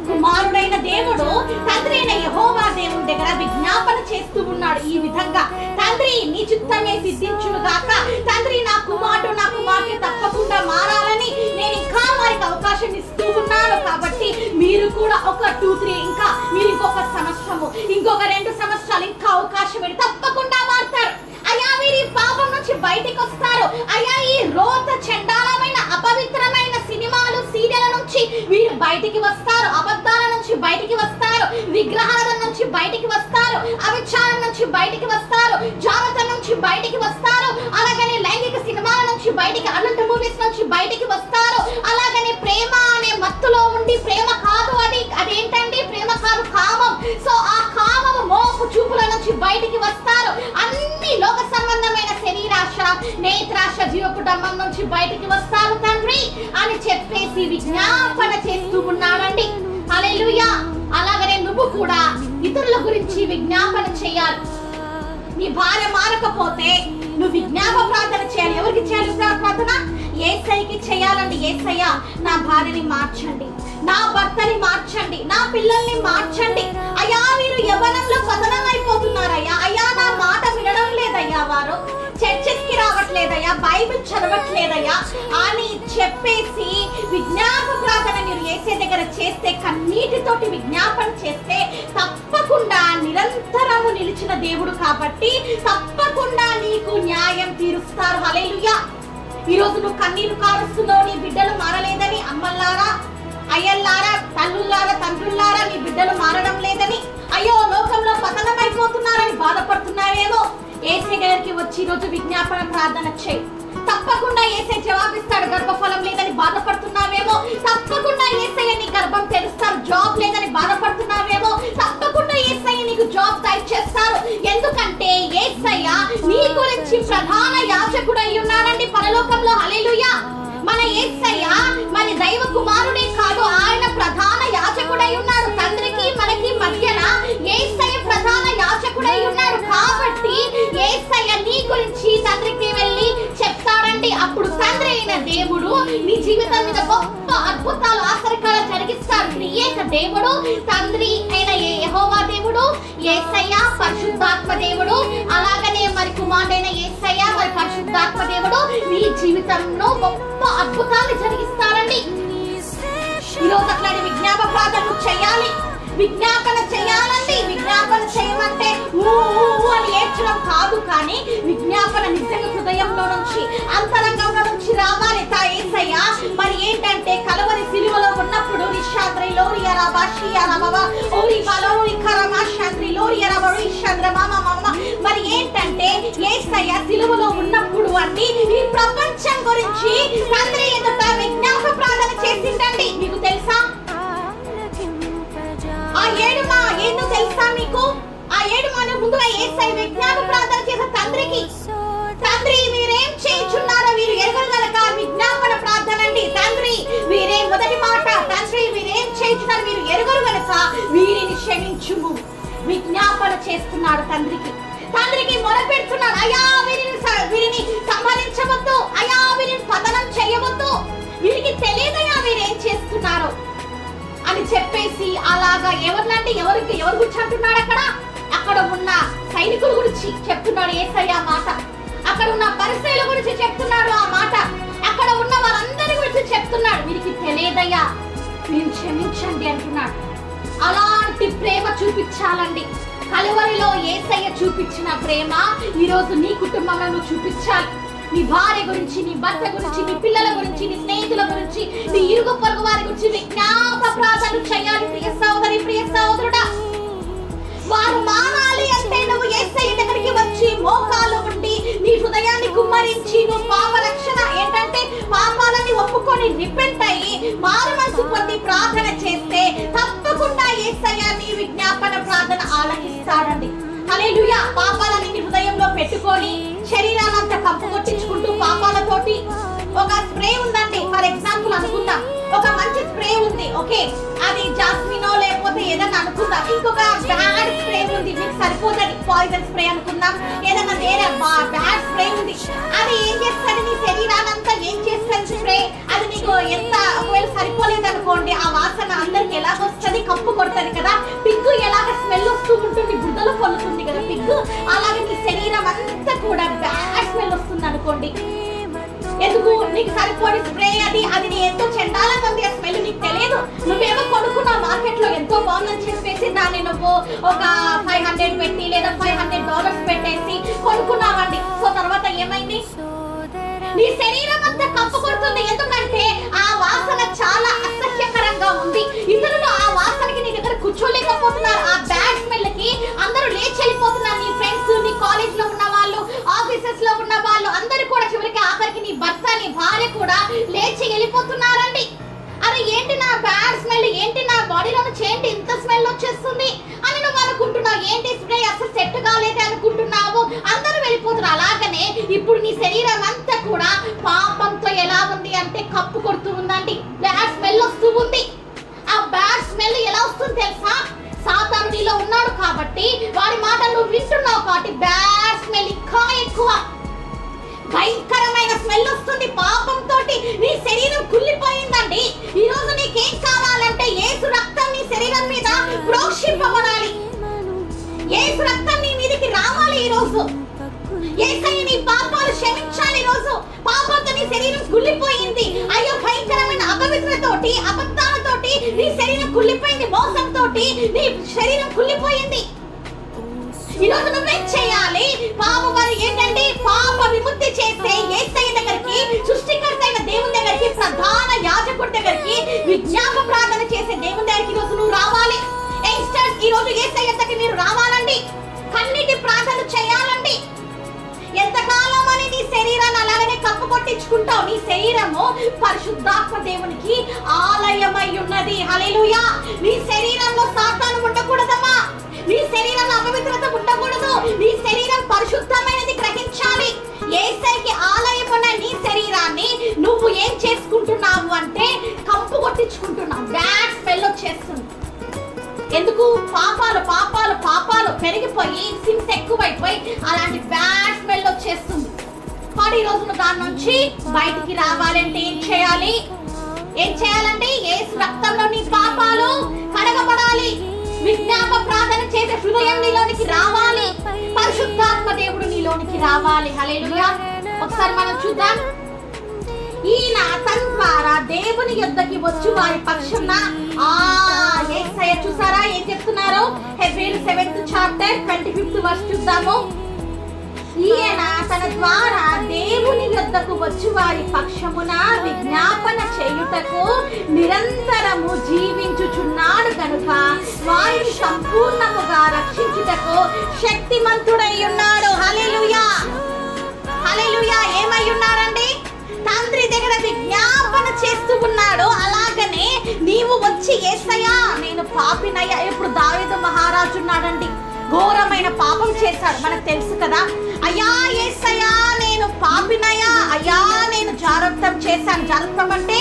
Speaker 1: కుమారుడైన దేవుడు తండ్రి అయిన యెహోవా దేవుని దగ్గర విజ్ఞాపన చేస్తూ ఉన్నాడు. ఈ విధంగా, తండ్రి నీ చిత్తమే సిద్ధించును గాక. తండ్రి నా కుమారుడు, నా కుమార్తె తప్పకుండా మారాలని నేను ఇంకా వారికి అవకాశం ఇస్తూ ఉన్నాను. కాబట్టి మీరు కూడా ఒక 2-3 ఇంకా మీరు ఇంకొక సంవత్సరము, ఇంకొక 2 సంవత్సరాలు ఇంకా అవకాశం పెట్టి తప్పకుండా మారుతారు. అయ్యా వీరి పాపం నుంచి బయటికి వస్తారు. అయ్యా ఈ రోత చండాలమైన అపవిత్రమైన సినిమాలు సీరియల్ నుంచి వీరు బయటికి వస్తారు. అబద్ధాల నుంచి బయటికి వస్తారు. విగ్రహాల నుంచి బయటికి వస్తారు. అవిచారం నుంచి బయటికి వస్తారు. జాగ్రత్త నుంచి బయటికి వస్తారు. అలాగనే లైంగిక సినిమాల నుంచి బయటికి, అడల్ట్ మూవీస్ నుంచి బయటికి వస్తారు. అలాగనే ప్రేమ అనే మత్తులో ఉండి, ప్రేమ కాదు అదేంటండి? ప్రేమ కాదు, కామం. సో ఆ కామము మోపు చూపుల నుంచి బయటికి వస్తారు. అన్ని లోక సంబంధమైన శరీరాశ, నేత్రాశ, జీవకుటుంబం నుంచి బయటికి వస్తారు తండ్రి అని చెప్పేసి విజ్ఞాపన చేస్తూ ఉన్నాడండి. హల్లెలూయా. అలాగనే నువ్వు కూడా ఇతరుల గురించి విజ్ఞాపన చేయాలి. నీ భార్య మారకపోతే నువ్వు విజ్ఞాపన ప్రార్థన చేయాలి. ఎవరికి చేయాలి ప్రార్థన? యేసయ్యకి చేయాలండి. యేసయ్య నా భార్యని మార్చండి, నా భర్తని మార్చండి, నా పిల్లల్ని మార్చండి. అయ్యా వీరు యవ్వనంలో పతనం అయిపోతున్నారయ్యా. అయ్యా నా మాట వినడం లేదయ్యా, వారు చర్చెస్కి రావట్లేదయ్యా, బైబిల్ చదవట్లేదయ్యా అని చెప్పేసి విజ్ఞాపన ప్రార్థన మీరు యేసయ్య దగ్గర చేస్తే, కన్నీటితోటి విజ్ఞాపన చేస్తే తప్పకుండా నిరంతరము నిలిచిన దేవుడు కాబట్టి తప్పకుండా నీకు న్యాయం తీరుస్తారు. హల్లెలూయా. ఈరోజు నువ్వు కన్నీరు కారుస్తున్నావు, నీ బిడ్డలు మారలేదని, అమ్మల్లారా, అయ్యల్లారా, తల్లుల్లారా, తండ్రుల్లారా, నీ బిడ్డలు మారడం లేదని, అయ్యో లోకంలో పతనం అయిపోతున్నారని బాధపడుతున్నావేమో, యేసయ్య దగ్గరికి వచ్చి ఈరోజు విజ్ఞాపన ప్రార్థన చేయి. తప్పకుండా యేసయ్య జవాబిస్తాడు. గర్భఫలం లేదని బాధపడుతున్నావేమో, తప్పకుండా యేసయ్య నీ గర్భం తెరుస్తారు. జాబ్ లేదని బాధపడుతున్నావేమో, తప్పకుండా యేసయ్య నీకు జాబ్ దయచేస్తారు. ఎందుకంటే యేసయ్య నీ గురించి ప్రధాన యాజకుడై ఉన్నాడండి పరలోకంలో. హల్లెలూయా. మన యేసయ్య మన దైవ కుమారుడే కాదు, ఆయన ప్రధాన యాజకుడై ఉన్నాడు. తండ్రికి మనకి మధ్యన యేసయ్య ప్రధాన యాజకుడై ఉన్నాడు. కాబట్టి యేసయ్య నీ గురించి తండ్రికి వెళ్ళి చెప్తాడండి. అప్పుడు తండ్రి అయిన దేవుడు నీ జీవితం మీద గొప్ప అద్భుతాలు, ఆశ్చర్యాలు జరిగిస్తాడు. త్రియేక దేవుడు, తండ్రి అయిన యెహోవా దేవుడు, యేసయ్య పరిశుద్ధాత్మ దేవుడు, అలాగనే మరి కుమారుడైన యేసయ్య మరి పరిశుద్ధాత్మ దేవుడు నీ జీవితంలో గొప్ప అద్భుతాలు జరిగిస్తారండి. ఈరోజు అట్లాంటి విజ్ఞాపన ప్రార్థనలు చేయాలి, విజ్ఞాపన చేయాలండి. విజ్ఞాపన చేయమంటే అని ఏడ్చడం కాదు, కానీ విజ్ఞాపన నిజంగా హృదయంలో నుంచి, అంతరంగంలో నుంచి రావాలి. యేసయ్య మరి ఏంటంటే కలవరి సిలువలో ఉన్నప్పుడు నిశాంద్రి లోరియరా బాషియారా బాబా ఓరి బలోరి కరమా శాంద్రి లోరియరా బడి శాంద్రమా మమ్మ. మరి ఏంటంటే యేసయ్య సిలువలో ఉన్నప్పుడు అండి ఈ ప్రపంచం గురించి తండ్రి ఎదుట విజ్ఞాపన ప్రార్థన చేసిందండి. మీకు తెలుసా ఆ ఏడుమా ఏందో తెలుసా మీకు? ఆ ఏడుమాను ముందుగా యేసయ్య విజ్ఞాపన ప్రార్థన చేసే తండ్రికి, తండ్రి వీరేం చేయుచున్నారో వీరు ఎరుగరు గనక విజ్ఞాపన ప్రార్థన అండి. తండ్రి వీరే మొదటి మాట, తండ్రి వీరేం చేయుచున్నారు వీరు ఎరుగరు గనక వీరిని క్షమించుము. విజ్ఞాపన చేస్తున్నాడు తండ్రికి. తండ్రికి మొరపెడుతున్నాడు, అయ్యా వీరిని సంహరించవద్దు, అయ్యా వీరిని పతనం చేయవద్దు, వీరికి తెలియదయ్యా వీరేం చేస్తున్నారో అని చెప్పేసి అలాగా ఎవరినంటే ఎవరు గురించి అంటున్నాడు? అక్కడ ఉన్న సైనికుల గురించి చెప్తున్నాడు యేసయ్య మాట. అక్కడ ఉన్న పరిసయ్యుల గురించి చెప్తున్నాడు ఆ మాట. అక్కడ ఉన్న వారందరి గురించి చెప్తున్నాడు, వీరికి తెలియదయ్యా మీరు క్షమించండి అంటున్నాడు. అలాంటి ప్రేమ చూపించాలండి. కలువరిలో యేసయ్య చూపించిన ప్రేమ ఈరోజు నీ కుటుంబంలో నువ్వు చూపించాలి. నీ భార్య గురించి, నీ భర్త గురించి, నీ పిల్లల గురించి, నీ స్నేహితుల గురించి, నీ ఇరుగు పొరుగు వారి గురించి విజ్ఞాప ప్రార్థనలు చేయాలి. ప్రియ సహోదరి, ప్రియ సహోదరుడా, వారు మారాలి అంటే నువ్వు యేసయ్య దగ్గరికి వచ్చి మోకాలు ఉండి నీ హృదయాన్ని కుమ్మరించి నువ్వు పాప రక్షణ ఏంటంటే పాపాలని ఒప్పుకొని రిపెంట్ అయ్యి మారు మనసు పొంది ప్రార్థన చేస్తే తప్పకుండా యేసయ్య నీ విజ్ఞాపన ప్రార్థన ఆలకిస్తాడండి. హల్లెలూయా. పాపాలని నీ హృదయంలో పెట్టుకొని శరీరానంతా కంపు కొట్టించుకుంటూ పాపాలతోటి ఒక స్ప్రే ఉందండి, ఫర్ ఎగ్జాంపుల్ అనుకుందాం, ఒక మంచి స్ప్రే ఉంది, ఓకే, అది జాస్మినో లేకపోతే ఏదన్నా అనుకుందాం, ఇంకొక బ్యాడ్ స్ప్రే ఉంది, మీకు సరిపోతుంది పాయిజన్ స్ప్రే అనుకుందాం, ఏదన్నా వేరే బ్యాడ్ స్ప్రే ఉంది, అది ఏం చేస్తుంది నీ శరీరానంతా ఏం చేస్తుంది స్ప్రే, అది నీకు ఎంత ఒకవేళ సరిపోలేదు అనుకోండి, ఆ వాసన అందరికి ఎలాగొస్తుంది, కప్పు కొడుతుంది కదా, పిగ్గు ఎలాగ స్మెల్ వస్తూ ఉంటుంది, బుద్ధలు పొల్లుతుంది కదా పిగ్గు, అలాగే నీ శరీరం అంతా కూడా బ్యాడ్ స్మెల్ వస్తుంది అనుకోండి. ఎందుకు? నీకు సరిపోని స్ప్రే అది నీ ఎంతో చెండాలంగా ఉంది, ఆ స్మెల్ నీకు తెలియదు, నువ్వేమో కొనుక్కున్నావు మార్కెట్ లో ఎంతో బాగుందని చెప్పేసి దాన్ని నువ్వు ఒక 500 పెట్టి లేదా $500 పెట్టేసి కొనుక్కున్నావండి. సో తర్వాత ఏమైంది? నీ శరీరం అంతా కప్పు కొడుతుంది, ఎందుకంటే ఆ వాసన చాలా అసహ్యకరంగా ఉంది. ఇతరులు ఆ వాసనకి నీ దగ్గర కూర్చోలేకపోతున్నారు, ఆ బ్యాడ్ స్మెల్ కి అందరూ లేచి వెళ్ళిపోతున్నారు. నీ ఫ్రెండ్స్, నీ కాలేజ్ లో ఉన్న వాళ్ళు, ఆఫీసెస్ లో ఉన్న వాళ్ళు అందరూ కూడా చివరికి ఆఖరికి నీ భర్త, నీ భార్య కూడా లేచి వెళ్ళిపోతున్నారండి. అరే ఏంటి నా బ్యాడ్ స్మెల్, ఏంటి నా బాడీలో నుంచి ఏంటి ఇంత స్మెల్ వచ్చేస్తుంది అని నువ్వు అనుకుంటున్నావు, ఏంటి స్ప్రే అసలు సెట్ కాలేదే అనుకుంటున్నావు, అందరూ వెళ్ళిపోతున్నారు. అలాగనే ఇప్పుడు నీ శరీరం అంతా కూడా పాపంతో ఎలా ఉంది అంటే కప్పు కొడుతూ ఉందండి, బ్యాడ్ స్మెల్ వస్తూ ఉంది. ఆ బ్యాడ్ స్మెల్ ఎలా వస్తుంది తెలుసా? సాతాను నీలో ఉన్నాడు కాబట్టి వాడి మాట నువ్వు వింటున్నావు కాబట్టి బ్యాడ్ స్మెల్ ఇంకా ఎక్కువ భయంకరమైన స్మెల్ వస్తుంది. పాపంతో నీ శరీరం కుళ్ళిపోయిందండి. ఈ రోజు నీకేం కావాలంటే యేసు రక్తం నీ శరీరం మీద ప్రోక్షింపబడాలి, యేసు రక్తం నీ మీదకి రావాలి. ఈ రోజు యేసయ్య నీ పాపాలు క్షమించాలి. ఈ రోజు పాపంతో నీ శరీరం కుళ్ళిపోయింది, అయ్యో భయంకరమైన అపవిత్రతోటి, అబద్ధాలతోటి నీ శరీరం కుళ్ళిపోయింది, మోసంతో నీ శరీరం కుళ్ళిపోయింది. ఈ రోజు నువ్వేం చేయాలి? మరి ఏంటంటే పాప విముక్తి చేసే యేసయ్య దగ్గరికి, సృష్టికర్త అయిన దేవుని దగ్గరికి, ప్రధాన యాజకుడి దగ్గరికి, విజ్ఞాప ప్రార్థన చేసే దేవుని దగ్గరికి ఈ రోజు నువ్వు రావాలి. యంగ్స్టర్స్, ఈ రోజు యేసయ్య దగ్గరికి మీరు రావాలండి, కన్నీటి ప్రార్థన చేయాలండి. ఎంతకాలం అని నీ శరీరాన్ని అలాగనే కప్పు కొట్టించుకుంటావు? నీ శరీరము పరిశుద్ధాత్మ దేవునికి ఆలయమై ఉన్నది. హల్లెలూయా. నీ శరీరంలో సాతాను ఉండకూడదమ్మా, నీ శరీరంలో అపవిత్రత ఉండకూడదు, నీ శరీరం పరిశుద్ధమైనది గ్రహించాలి. యేసయ్యకి ఆలయం ఉన్న నీ శరీరాన్ని నువ్వు ఏం చేసుకుంటున్నావు అంటే కంపు కొట్టించుకుంటున్నావు, బ్యాడ్ స్మెల్ వచ్చేస్తుంది. ఎందుకు? పాపాలు పాపాలు పాపాలు పెరిగిపోయి సిన్స్ ఎక్కువైపోయి అలాంటి బ్యాడ్ స్మెల్ వచ్చేస్తుంది. మరి ఈ రోజు నువ్వు దాని నుంచి బయటికి రావాలంటే ఏం చేయాలి? ఏం చేయాలంటే యేసు రక్తంలో నీ పాపాలు కడగబడాలి, విజ్ఞాప ప్రార్థన చేసే హృదయం నీలోనికి రావాలి, పరిశుద్ధాత్మ దేవుడు నీలోనికి రావాలి. హల్లెలూయా. ఒకసారి మనం చూద్దాం. ఈయన తన ద్వారా దేవుని యొద్దకి వచ్చి వారి పక్షమున యేసయ్య చూసారా ఏం చెప్తున్నారు? హెబ్రీయులు 7th chapter 25th verse చూద్దాము. ఈయన తన ద్వారా దేవుని యొద్దకు వచ్చి వారి పక్షమున విజ్ఞాపన చేయుటకు నిరంతరము జీవించుచున్నాడు కనుక వారిని సంపూర్ణముగా రక్షించుటకు శక్తిమంతుడై ఉన్నాడు. హల్లెలూయా. హల్లెలూయా. ఏమై ఉన్నారండి? తండ్రి దగ్గర విజ్ఞాపన చేస్తూ ఉన్నాడు. అలాగనే నీవు వచ్చి యేసయ్యా నేను పాపినయ్యా. ఇప్పుడు దావీదు మహారాజు ఉన్నాడండి, ఘోరమైన పాపం చేశాడు, మనకు తెలుసు కదా. అయ్యా యేసయ్యా నేను పాపినయ్యా, అయ్యా నేను జారత్వం చేశాను. జారత్వం అంటే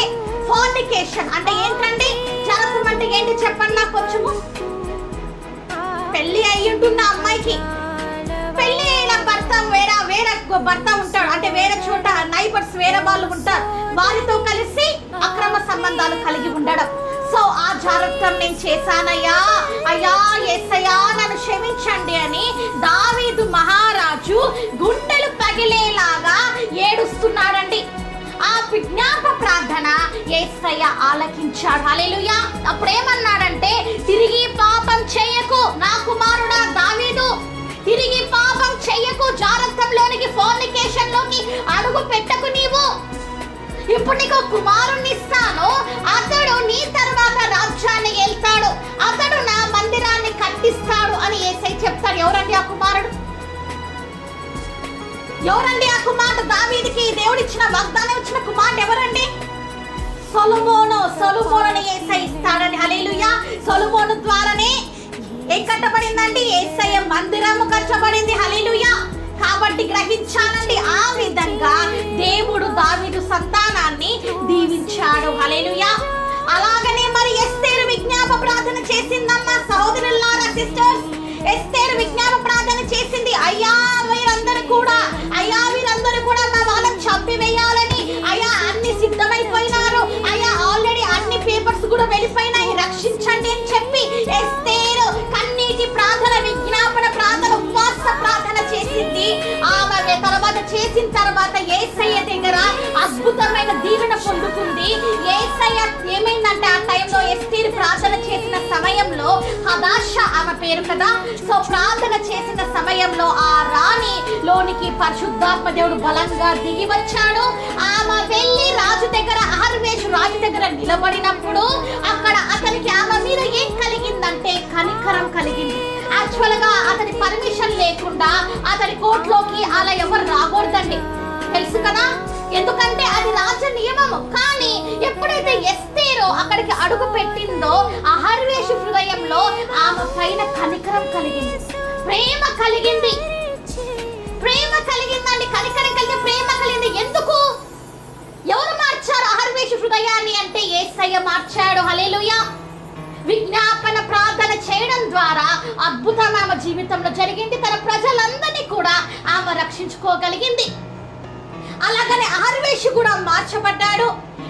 Speaker 1: ఫోర్నికేషన్ అంటే ఏంటండి? జారత్వం అంటే ఏంటి చెప్పండి నాకు కొంచెము. పెళ్లి అయి ఉంటున్న అమ్మాయికి పెళ్లి అయిన భర్త వేరే భర్త ఉంటాడు, అంటే వేరే చోట నైబర్స్ వేరే వాళ్ళు ఉంటారు, వారితో కలిసి అక్రమ సంబంధాలు కలిగి ఉండడం. సో ఆ జారత్వం నేను చేశానయ్యా, అయ్యా యేసయ్యా నన్ను క్షమించండి అని దావీదు మహారాజు గుండెలు పగిలేలాగా ఏడుస్తున్నాడండి. ఆ విజ్ఞాప ప్రార్థన యేసయ్య ఆలకించాడు. హల్లెలూయా. అప్పుడేమన్నాడంటే తిరిగి పాపం చేయకు నా కుమారుడా దావీదు, తిరిగి పాపం చెయ్యకు, జారత్వంలోనికి ఫోర్నికేషన్ లోకి అడుగు అడుగు పెట్టకు నీవు. ఇప్పుడు నీకు కుమారుణ్ణి ఇస్తాను, అతడు నీ తర్వాత రాజ్యాన్ని ఏల్తాడు, అతడు నా మందిరాన్ని కట్టిస్తాడు అని యేసయ్య చెప్తాడు. ఎవరండి ఆ కుమారుడు? ఎవరండి ఆ కుమారుడు? దావీదుకి దేవుడిచ్చిన వాగ్దానం ఇచ్చిన కుమారుడు ఎవరండి? సొలొమోను. సొలొమోనుని యేసయ్య ఇస్తాడని. హల్లెలూయా. సొలొమోను ద్వారానే ఏం కట్టబడిందండి? యేసయ్య మందిరము కట్టబడింది. హల్లెలూయా. కాబట్టి గ్రహించాలండి, ఆ విధంగా దేవుడు దావీదు సంతానాన్ని దీవించాడు. హల్లెలూయా. అలాగనే మరి ఎస్తేరు విజ్ఞాప ప్రార్థన చేసిందమ్మా సహోదరులారా, సిస్టర్స్. ఎస్తేరు విజ్ఞాప ప్రార్థన చేసింది, అయ్యా వీరందరూ కూడా నా వాళ్ళని చంపివేయాలని, అయ్యా అన్ని సిద్ధమైపోయినారు, అయ్యా ఆల్రెడీ అన్ని పేపర్స్ కూడా వెళ్ళిపోయినాయి, రక్షించండి అని చెప్పి ఎస్తేరు కన్నీటి ప్రార్థన, విజ్ఞాపన ప్రార్థన, ఉపవాస ప్రార్థన చేసింది. ఆమె చేసిన తర్వాత యేసయ్య దగ్గర అద్భుతమైన దీవెన పొందుకుంది. యేసయ్య ఏమైందంటే, ఆ టైంలో ఎస్తేరు ప్రార్థన చేసిన సమయంలో, హదాష ఆమె పేరు కదా, సో ప్రార్థన చేసిన సమయంలో ఆ రాణిలోనికి పరిశుద్ధాత్మ దేవుడు బలంగా దిగి వచ్చాడు. ఆమె వెళ్ళి రాజు దగ్గర, అహర్వేషు రాజు దగ్గర నిలబడినప్పుడు అక్కడ అతనికి ఆమె మీద ఏం కలిగిందంటే కనికరం కలిగింది. యాక్చువల్ గా అతని పర్మిషన్ లేకుండా అతని కోర్టులోకి అలా ఎవరు రాకూడదండి, తెలుసు కదా, ఎందుకంటే అది రాజ నియమము. కానీ ఎప్పుడైతే ఎస్తేరో అక్కడికి అడుగు పెట్టిందో, అహర్వేషు హృదయంలో ఆమె పైన కనికరం కలిగింది, ప్రేమ కలిగింది. ప్రేమ కలిగిందండి, కనికరం కలిగింది, ప్రేమ కలిగింది. ఎందుకు? ఎవరు మార్చారు అహర్వేషు హృదయాన్ని అంటే యేసయ్య మార్చాడు. హల్లెలూయా. విజ్ఞాపన ప్రార్థన చేయడం ద్వారా అద్భుతం ఆమె జీవితంలో జరిగింది. తన ప్రజలందరినీ కూడా ఆమె రక్షించుకోగలిగింది. అలాగనే అహర్వేషు కూడా మార్చబడ్డాడు.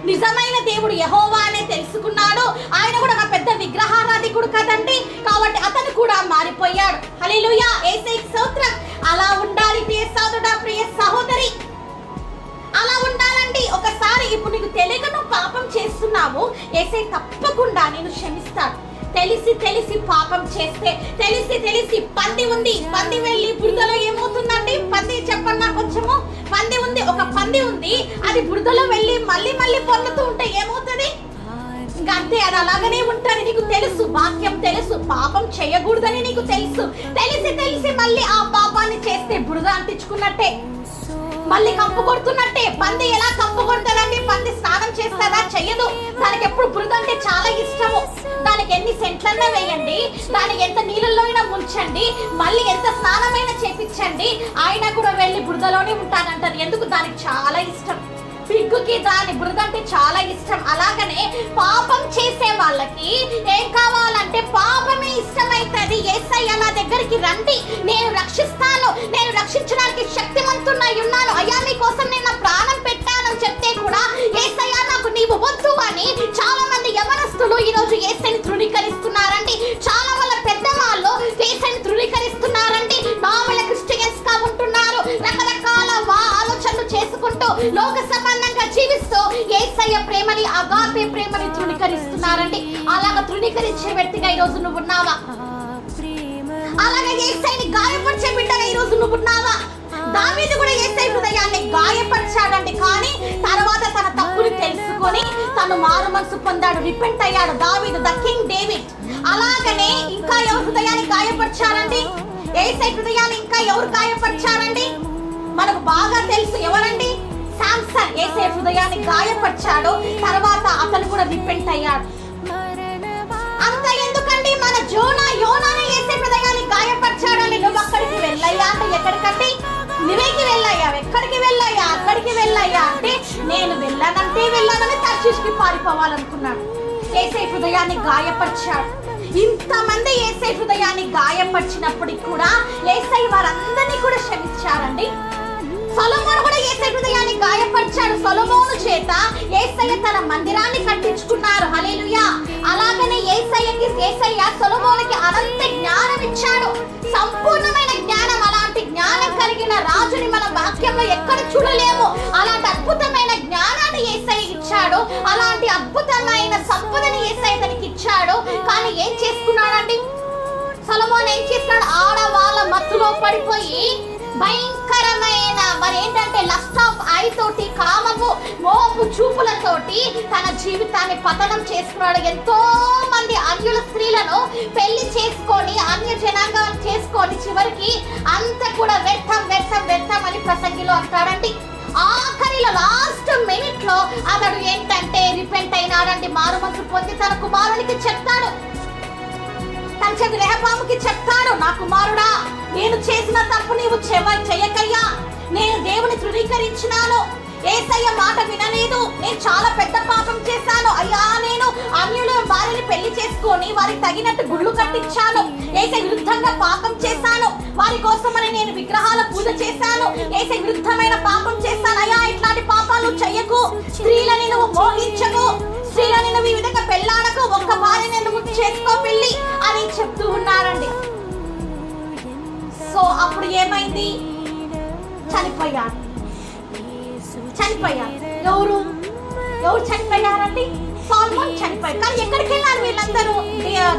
Speaker 1: నిజమైన దేవుడు యెహోవా అనే తెలుసుకున్నాడు. ఆయన కూడా ఒక పెద్ద విగ్రహారాధికుడు కదండి, కాబట్టి అతను కూడా మారిపోయాడు. హల్లెలూయా. యేసయ్యకి స్తోత్రం. అలా ఉండాలి ప్రియ సోదరుడా, ప్రియ సహోదరి, అలా ఉండాలండి. ఒకసారి ఇప్పుడు నీకు తెలియక పాపం చేస్తున్నావు, యేసయ్య తప్పకుండా నేను క్షమిస్తాడు. తెలిసి పాపం చేస్తే, తెలిసి పంది ఉంది, పంది వెళ్ళి బురదలో ఏమవుతుందండి? పంది చెప్పండి నాకు కొంచెము. పంది ఉంది, ఒక పంది ఉంది, అది బురదలో వెళ్ళి మళ్ళీ పొర్లుతూ ఉంటే ఏమవుతుంది? ఇంకా అంతే, అది అలాగనే ఉంటుంది. నీకు తెలుసు, వాక్యం తెలుసు, పాపం చేయకూడదని నీకు తెలుసు. తెలిసి మళ్ళీ ఆ పాపాన్ని చేస్తే బురద అంటించుకున్నట్టే, మళ్ళీ కంపు కొడుతున్నట్టే. పంది ఎలా కంపు కొడుతుందండి? పంది స్నానం చేస్తుందా? చెయ్యదు. దానికి ఎప్పుడు బురద అంటే చాలా ఇష్టము. దానికి ఎన్ని సెంట్లన్నా వేయండి, దానికి ఎంత నీళ్ళల్లో అయినా ముంచండి, మళ్ళీ ఎంత స్నానమైనా చేపించండి, ఆయన కూడా వెళ్ళి బురదలోనే ఉంటానంటారు. ఎందుకు? దానికి చాలా ఇష్టం. పిగ్గుకి దాని బురద అంటే చాలా ఇష్టం. అలాగనే పాపం చేసే వాళ్ళకి ఏం కావాలంటే పాపమే ఇష్టమైతుంది. యేసయ్య నా దగ్గరికి రండి, నేను రక్షిస్తాను, నేను రక్షించడానికి శక్తిమంతున్నై ఉన్నాను, అయ్యా మీకోసం నేను నా ప్రాణం పెట్టానని చెప్తే కూడా యేసయ్య నాకు నీవు వద్దు అని చాలా మంది యవనస్తులు ఈ రోజు యేసయ్యని తృణీకరిస్తున్నారండి. చాలా వాళ్ళ పెద్దవాళ్ళు యేసయ్యని తృణీకరిస్తున్నారండి. నార్మల్ క్రిస్టియన్స్ గా ఉంటున్నారు, రకరకాల ఆలోచనలు చేసుకుంటూ లోక సంబంధంగా జీవిస్తూ యేసయ్య ప్రేమని, అగాపే ప్రేమని తృణీకరిస్తున్నారండి. అలాగా తృణీకరించే వ్యక్తిగా ఈ రోజు నువ్వు ఉన్నావా? అలాగే యేసయ్యని గాయపరిచే బిడ్డగా ఈ రోజు నువ్వు ఉన్నావా? దావీదు కూడా యేసయ్య హృదయాన్ని గాయపరిచాడండి, కానీ తర్వాత తన తప్పుని తెలుసుకొని తను మారు మనసు పొందాడు, రిపెంట్ అయ్యాడు. దావీదు, ద కింగ్ డేవిడ్. అలాగనే ఇంకా ఎవరు హృదయాన్ని గాయపరిచారండి? యేసయ్య హృదయాన్ని ఇంకా ఎవరు గాయపరిచారండి? మనకు బాగా తెలుసు, ఎవరండి? శాంసన్ యేసయ్య హృదయాన్ని గాయపరిచాడు, తర్వాత అతను కూడా రిపెంట్ అయ్యాడు. అంత ఎందుకండి, మన యోనానే యేసయ్య హృదయాన్ని గాయపరిచాడని. నువ్వు అక్కడికి వెళ్ళయ్యా అంటే ఎక్కడికంటే? నివేకి వెళ్ళయ్యా, ఎక్కడికి వెళ్ళయ్యా? అక్కడికి వెళ్ళయ్యా అంటే నేను వెళ్ళానని తర్షీషుకి పారిపోవాలనుకున్నాడు. యేసయ్య హృదయాన్ని గాయపరిచాడు. ఇంతమంది యేసయ్య హృదయాన్ని గాయపరిచినప్పటికి కూడా యేసయ్య వారందరినీ కూడా క్షమించారండి. సొలొమోను కూడా యేసయ్య హృదయాన్ని గాయపరిచాడు. సొలొమోను చేత యేసయ్య తన మందిరాన్ని కట్టించుకున్నారు. హల్లెలూయా. అలాగనే యేసయ్య సొలొమోనుకి అనంత జ్ఞానం ఇచ్చాడు, సంపూర్ణమైన జ్ఞానం. అలాంటి జ్ఞానం కలిగిన రాజుని మన వాక్యంలో ఎక్కడ చూడలేము. అలాంటి అద్భుతమైన జ్ఞానాన్ని యేసయ్య ఇచ్చాడు, అలాంటి అద్భుతమైన సంపదని యేసయ్య తనకి ఇచ్చాడు. కానీ ఏం చేసుకున్నాడండి సొలొమోను? ఏం చేస్తున్నాడు? ఆడవాళ్ళ మత్తులో పడిపోయి భయంకరమైన మరి ఏంటంటే లస్ట్ ఆఫ్ ఐ తోటి, కామము మోహపు చూపులతోటి తన జీవితాన్ని పతనం చేసుకున్నాడు. ఎంతో మంది అన్యుల స్త్రీలను పెళ్లి చేసుకొని అన్య జనాంగాన్ని చేసుకొని చివరికి అంత కూడా వ్యర్థం వ్యర్థం వ్యర్థం అని ప్రసంగిలో అంటాడండి. ఆఖరిలో లాస్ట్ మినిట్ లో అతడు ఏంటంటే రిపెంట్ అయినాడండి, మారు మనసు పొంది తన కుమారునికి చెప్తాడు, తన చెవి రెహబాముకి చెప్తాడు, నా కుమారుడా, నేను చేసిన తప్పు నీవు చెయ్యకయ్యా, నేను దేవుని ధృవీకరించినాను, యేసయ్య మాట వినలేదు, నేను చాలా పెద్ద పాపం చేశాను అయ్యా, నేను అన్యుల వారిని పెళ్లి చేసుకొని వారికి తగినట్టు గుళ్ళు కట్టించాను, యేసయ్య విరుద్ధంగా పాపం చేశాను, వారి కోసమని నేను విగ్రహాల పూజ చేశాను, యేసయ్య విరుద్ధమైన పాపం చేశాను అయ్యా, ఇట్లాంటి పాపాలు చెయ్యకు, స్త్రీలని నువ్వు మోహించకు, స్త్రీలని నువ్వు ఈ విధంగా పెళ్ళాడకు, ఒక్క భార్యని నువ్వు చేసుకో పెళ్లి అని చెప్తూ ఉన్నారండి. సో అప్పుడు ఏమైంది? చనిపోయారు. ఎవరు చనిపోయారండి? సాల్మన్ చనిపోయారు. కానీ ఎక్కడికి వెళ్ళారు వీళ్ళందరూ?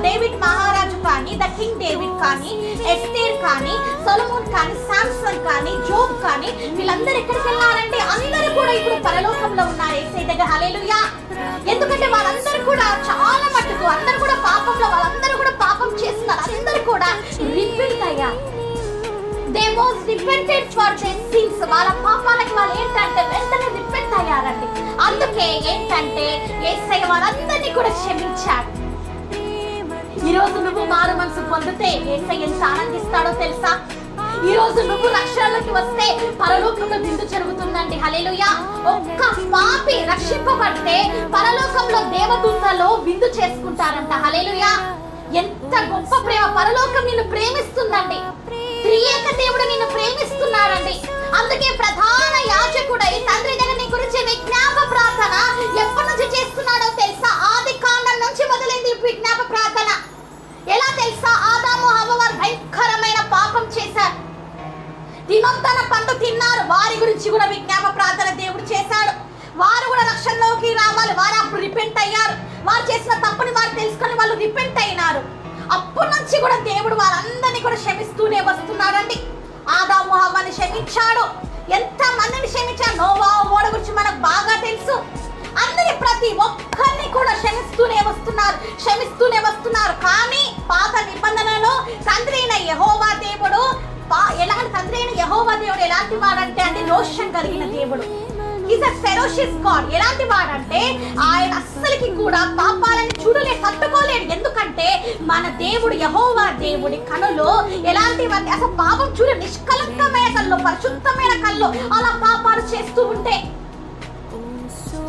Speaker 1: డేవిడ్ మహారాజు కానీ, ద కింగ్ డేవిడ్ కానీ, ఎస్తేర్ కానీ, సొలొమోన్ కానీ, శాంసన్ కానీ, జోబ్ కానీ, వీళ్ళందరూ ఎక్కడికి వెళ్ళారంటే అందరూ కూడా ఇప్పుడు పరలోకంలో ఉన్నారు యేసయ్య దగ్గర. హల్లెలూయా. ఎందుకంటే వాళ్ళందరూ కూడా చాలా మట్టుకు అందరూ కూడా పాపంలో, వాళ్ళందరూ కూడా పాపం చేస్తున్నారు, అందరూ కూడా రిపెంట్ అయ్యారు. They was repented for their sins. వాళ్ళ పాపాలకి వాళ్ళు ఏంటంటే వెంటనే రిపెంట్ అయ్యారండి. అందుకే ఏంటంటే యేసయ్య వాళ్ళందరినీ కూడా క్షమించాడు. ఈరోజు నువ్వు మారు మనసు పొందితే యేసయ్య ఎంత ఆనందిస్తాడో తెలుసా? ఈ రోజు నువ్వు రక్షణలోకి వస్తే పరలోకంలో విందు జరుగుతుందండి. హల్లెలూయా. ఒక్క పాపి రక్షింపబడితే పరలోకంలో దేవదూతలు విందు చేసుకుంటారంట. హల్లెలూయా. ఎంత గొప్ప ప్రేమ! పరలోకం నిన్ను ప్రేమిస్తుందండి. త్రియేక దేవుడు నిన్ను ప్రేమిస్తున్నాడండి. అందుకే ప్రధాన యాజకుడై తండ్రి దగ్గర నీ గురించి విజ్ఞాప ప్రార్థన ఎప్పటి నుంచి చేస్తున్నాడో తెలుసా? ఆది కాండం నుంచి మొదలైంది విజ్ఞాప ప్రార్థన. ఎలా తెలుసా? ఆదాము హవ్వ వారు భయంకరమైన పాపం చేశారు, తినొద్దన్న పండు తిన్నారు, వారి గురించి కూడా విజ్ఞాప ప్రార్థన దేవుడు చేశాడు. వారు కూడా రక్షణలోకి రావాలి, వారు అప్పుడు రిపెంట్ అయ్యారు, వారు చేసిన తప్పుని వారు తెలుసుకొని వాళ్ళు రిపెంట్ అయినారు. అప్పటి నుంచి కూడా దేవుడు వాళ్ళందరినీ కూడా క్షమిస్తూనే వస్తున్నాడండి. ఆదాము హవ్వని క్షమించాడు. ఎంత మందిని క్షమించాడు? నోవా ఓడ గురించి మనకు బాగా తెలుసు. అందరి ప్రతి ఒక్కరిని కూడా క్షమిస్తూనే వస్తున్నారు. కానీ పాత నిబంధనలో తండ్రి అయిన యెహోవా దేవుడు ఎలాంటి వాడంటే అండి, రోషం కలిగిన దేవుడు. Is a ferocious God. ఎలాంటి వాడంటే ఆయన అస్సలకి కూడా పాపాలని తట్టుకోలేడు. ఎందుకంటే మన దేవుడు యెహోవా దేవుడి కనులు ఎలాంటివంటే అసలు పాపం నిష్కలంకమైన కళ్ళు, పరిశుద్ధమైన కళ్ళు అలా పాపాలు చేస్తూ ఉంటే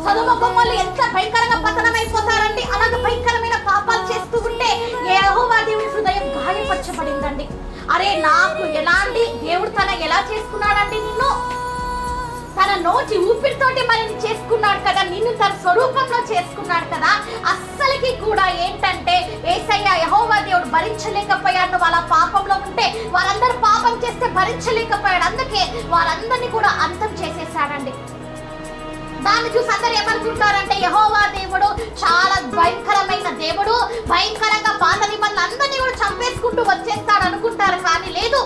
Speaker 1: సొదొమ గొమొర్రా ఎంత భయంకరంగా పతనమైపోతారండి. అలాగే భయంకరమైన పాపాలు చేస్తూ ఉంటే యెహోవా దేవుడి హృదయం గాయపరచబడిందండి. అరే నాకు ఎలాంటి దేవుడు తన ఎలా చేసుకున్నాడండి? నిన్ను తన నోటి ఊపిరితోటి మరి చేసుకున్నాడు కదా, నిన్ను తన స్వరూపంలో చేసుకున్నాడు కదా. అస్సలకి కూడా ఏంటంటే యేసయ్య యెహోవా దేవుడు భరించలేకపోయాడు. వాళ్ళ పాపంలో ఉంటే వాళ్ళందరూ పాపం చేస్తే భరించలేకపోయాడు. అందుకే వాళ్ళందరినీ కూడా అంతం చేసేసాడండి. దాన్ని చూసి అందరూ ఏమనుకుంటారంటే యెహోవా దేవుడు చాలా భయంకరమైన దేవుడు, భయంకరంగా పాత నిబంధనలు అందరినీ కూడా చంపేసుకుంటూ వచ్చేస్తాడు అనుకుంటారు. కానీ లేదు,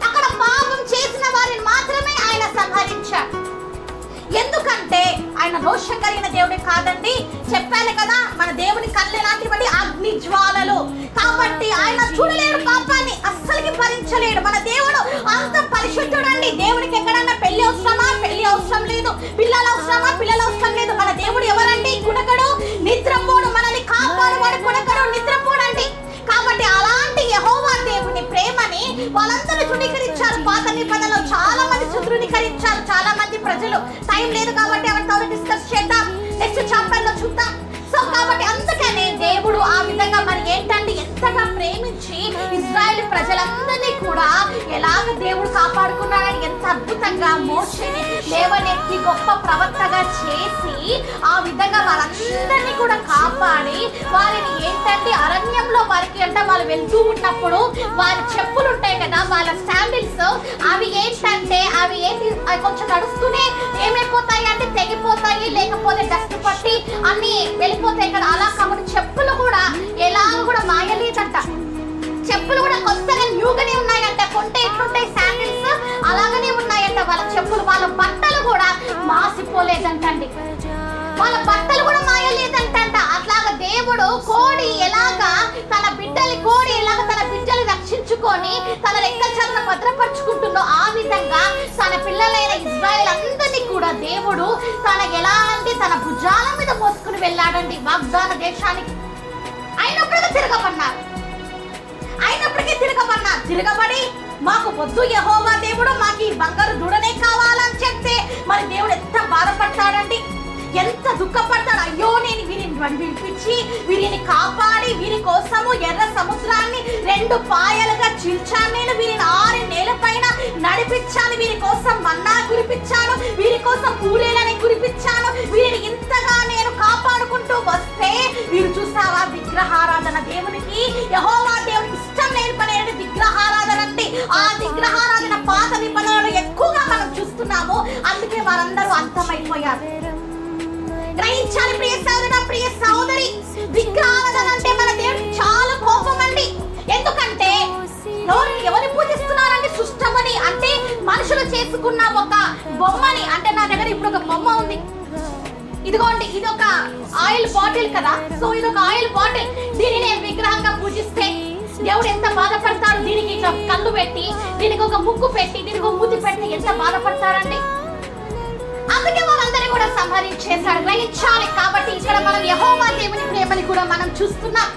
Speaker 1: అక్కడ పాపం చేసిన వారిని మాత్రమే ఆయన సంహరించాడు. ఎందుకంటే ఆయన రోషం కలిగిన దేవుడే కాదండి. చెప్పాను కదా, మన దేవుని కళ్ళు ఎలాంటివంటి అగ్ని జ్వాలలు. కాబట్టి ఆయన చూడలేడు పాపాన్ని, అస్సలకి భరించలేడు. మన దేవుడు అంత పరిశుద్ధుడండి. దేవుడికి ఎక్కడన్నా పెళ్లి అవసరమా? పెళ్లి అవసరం లేదు. పిల్లలు అవసరమా? పిల్లలు అవసరం లేదు. మన దేవుడు ఎవరండి? కుడకడు, నిద్రపోడు. మనల్ని కాపాడువాడు కుడకడు, నిద్రపోడండి. కాబట్టి అలాంటి యెహోవా దేవుని ప్రేమని వాళ్ళందరూ తృణీకరించారు. పాత నిబంధనలో చాలా మంది తృణీకరించారు, చాలా మంది ప్రజలు. టైం లేదు కాబట్టి అవన్నీ డిస్కస్ చేద్దాం, నెక్స్ట్ చాప్టర్ లో చూద్దాం. సో కాబట్టి అందుకనే దేవుడు ఆ విధంగా మరి ఏంటంటే ఎంతగా ప్రేమించి ఇశ్రాయేలు ప్రజలందరినీ కూడా ఎలాగ దేవుడు కాపాడుకున్నాడని ఎంత అద్భుతంగా మోషేని లేవనెత్తి గొప్ప ప్రవక్తగా చేసి ఆ విధంగా వాళ్ళందరినీ కూడా కాపాడి వారిని ఏంటంటే అరణ్యంలో వారికి అంటే వాళ్ళు వెళ్తూ ఉన్నప్పుడు వారి చెప్పులు ఉంటాయి కదా, వాళ్ళ శాండిల్స్, అవి ఏంటంటే అవి కొంచెం నడుస్తూనే ఏమైపోతాయి అంటే తెగిపోతాయి, లేకపోతే డస్ట్ పట్టి అన్ని వెళ్ళిపోతాయి కదా. అలా కాబట్టి చెప్పులు కూడా ఎలాగ కూడా మాయలేదంట. చెప్పులు కూడా కొత్తగా న్యూగానే ఉన్నాయంట. కొంటే ఎట్లుంటాయి శాండిల్స్ అలాగనే ఉన్నాయంట. వాళ్ళ చెప్పులు, వాళ్ళ బట్టలు కూడా మాసిపోలేదంటండి, వాళ్ళ బట్టలు కూడా మాయలేదంటంట. అట్లాగా దేవుడు కోడి ఎలాగా తన బిడ్డలు రక్షించుకొని తన రెక్కల చాటున భద్రపరుచుకుంటుందో, ఆ విధంగా తన పిల్లలైన ఇశ్రాయేల్ అందరినీ కూడా దేవుడు తన భుజాల మీద మోసుకుని వెళ్ళాడండి వాగ్దాన దేశానికి. అయినప్పటికీ తిరగబడి మాకు వద్దు యెహోవా దేవుడు, మాకు ఈ బంగారు దూడనే కావాలని చెప్తే మరి దేవుడు ఎంత బాధపడతాడండి, ఎంత దుఃఖపడతాడు. అయ్యో, నేను వీరిని విడిపించి వీరిని కాపాడి వీరి కోసము ఎర్ర సముద్రాన్ని 2 పాయలుగా చీల్చాను, నేను వీరిని 6 నేల పైన నడిపించాను, వీరి కోసం మన్నా కురిపించాను, వీరి కోసం పూలేలని కురిపించాను, వీరిని ఇంతగా నేను కాపాడుకుంటూ వస్తే వీరు చూసావా విగ్రహారాధన, దేవునికి యెహోవా దేవునికి ఇష్టం లేని పని విగ్రహారాధన అండి. ఆ విగ్రహారాధన పాత నిబంధనలు ఎక్కువగా మనం చూస్తున్నాము, అందుకే వారందరూ అంతమైపోయారు. గ్రహించాలి ప్రియ సోదరుడా, ప్రియ సోదరి, విగ్రహారాధన అంటే మన దేవుడికి చాలా కోపం అండి. ఎందుకంటే ఎవరు పూజిస్తున్నారంటే సుష్టమని, అంటే మనుషులు చేసుకున్న ఒక బొమ్మని. అంటే నా దగ్గర ఇప్పుడు ఒక బొమ్మ ఉంది, ఇదిగోండి, ఇది ఒక ఆయిల్ బాటిల్ కదా, సో ఇది ఒక ఆయిల్ బాటిల్, దీనిని నేను విగ్రహంగా పూజిస్తే దేవుడు ఎంత బాధపడతాడు. దీనికి ఇట్లా కళ్ళు పెట్టి, దీనికి ఒక ముక్కు పెట్టి, దీనికి ఒక మూతి పెట్టి ఎంత బాధపడతారండి. అందుకే వాళ్ళందరినీ కూడా సంహరించేశాడు. గ్రహించాలి. కాబట్టి ఇక్కడ మనం యెహోవా దేవుని ప్రేమని కూడా మనం చూస్తున్నాం.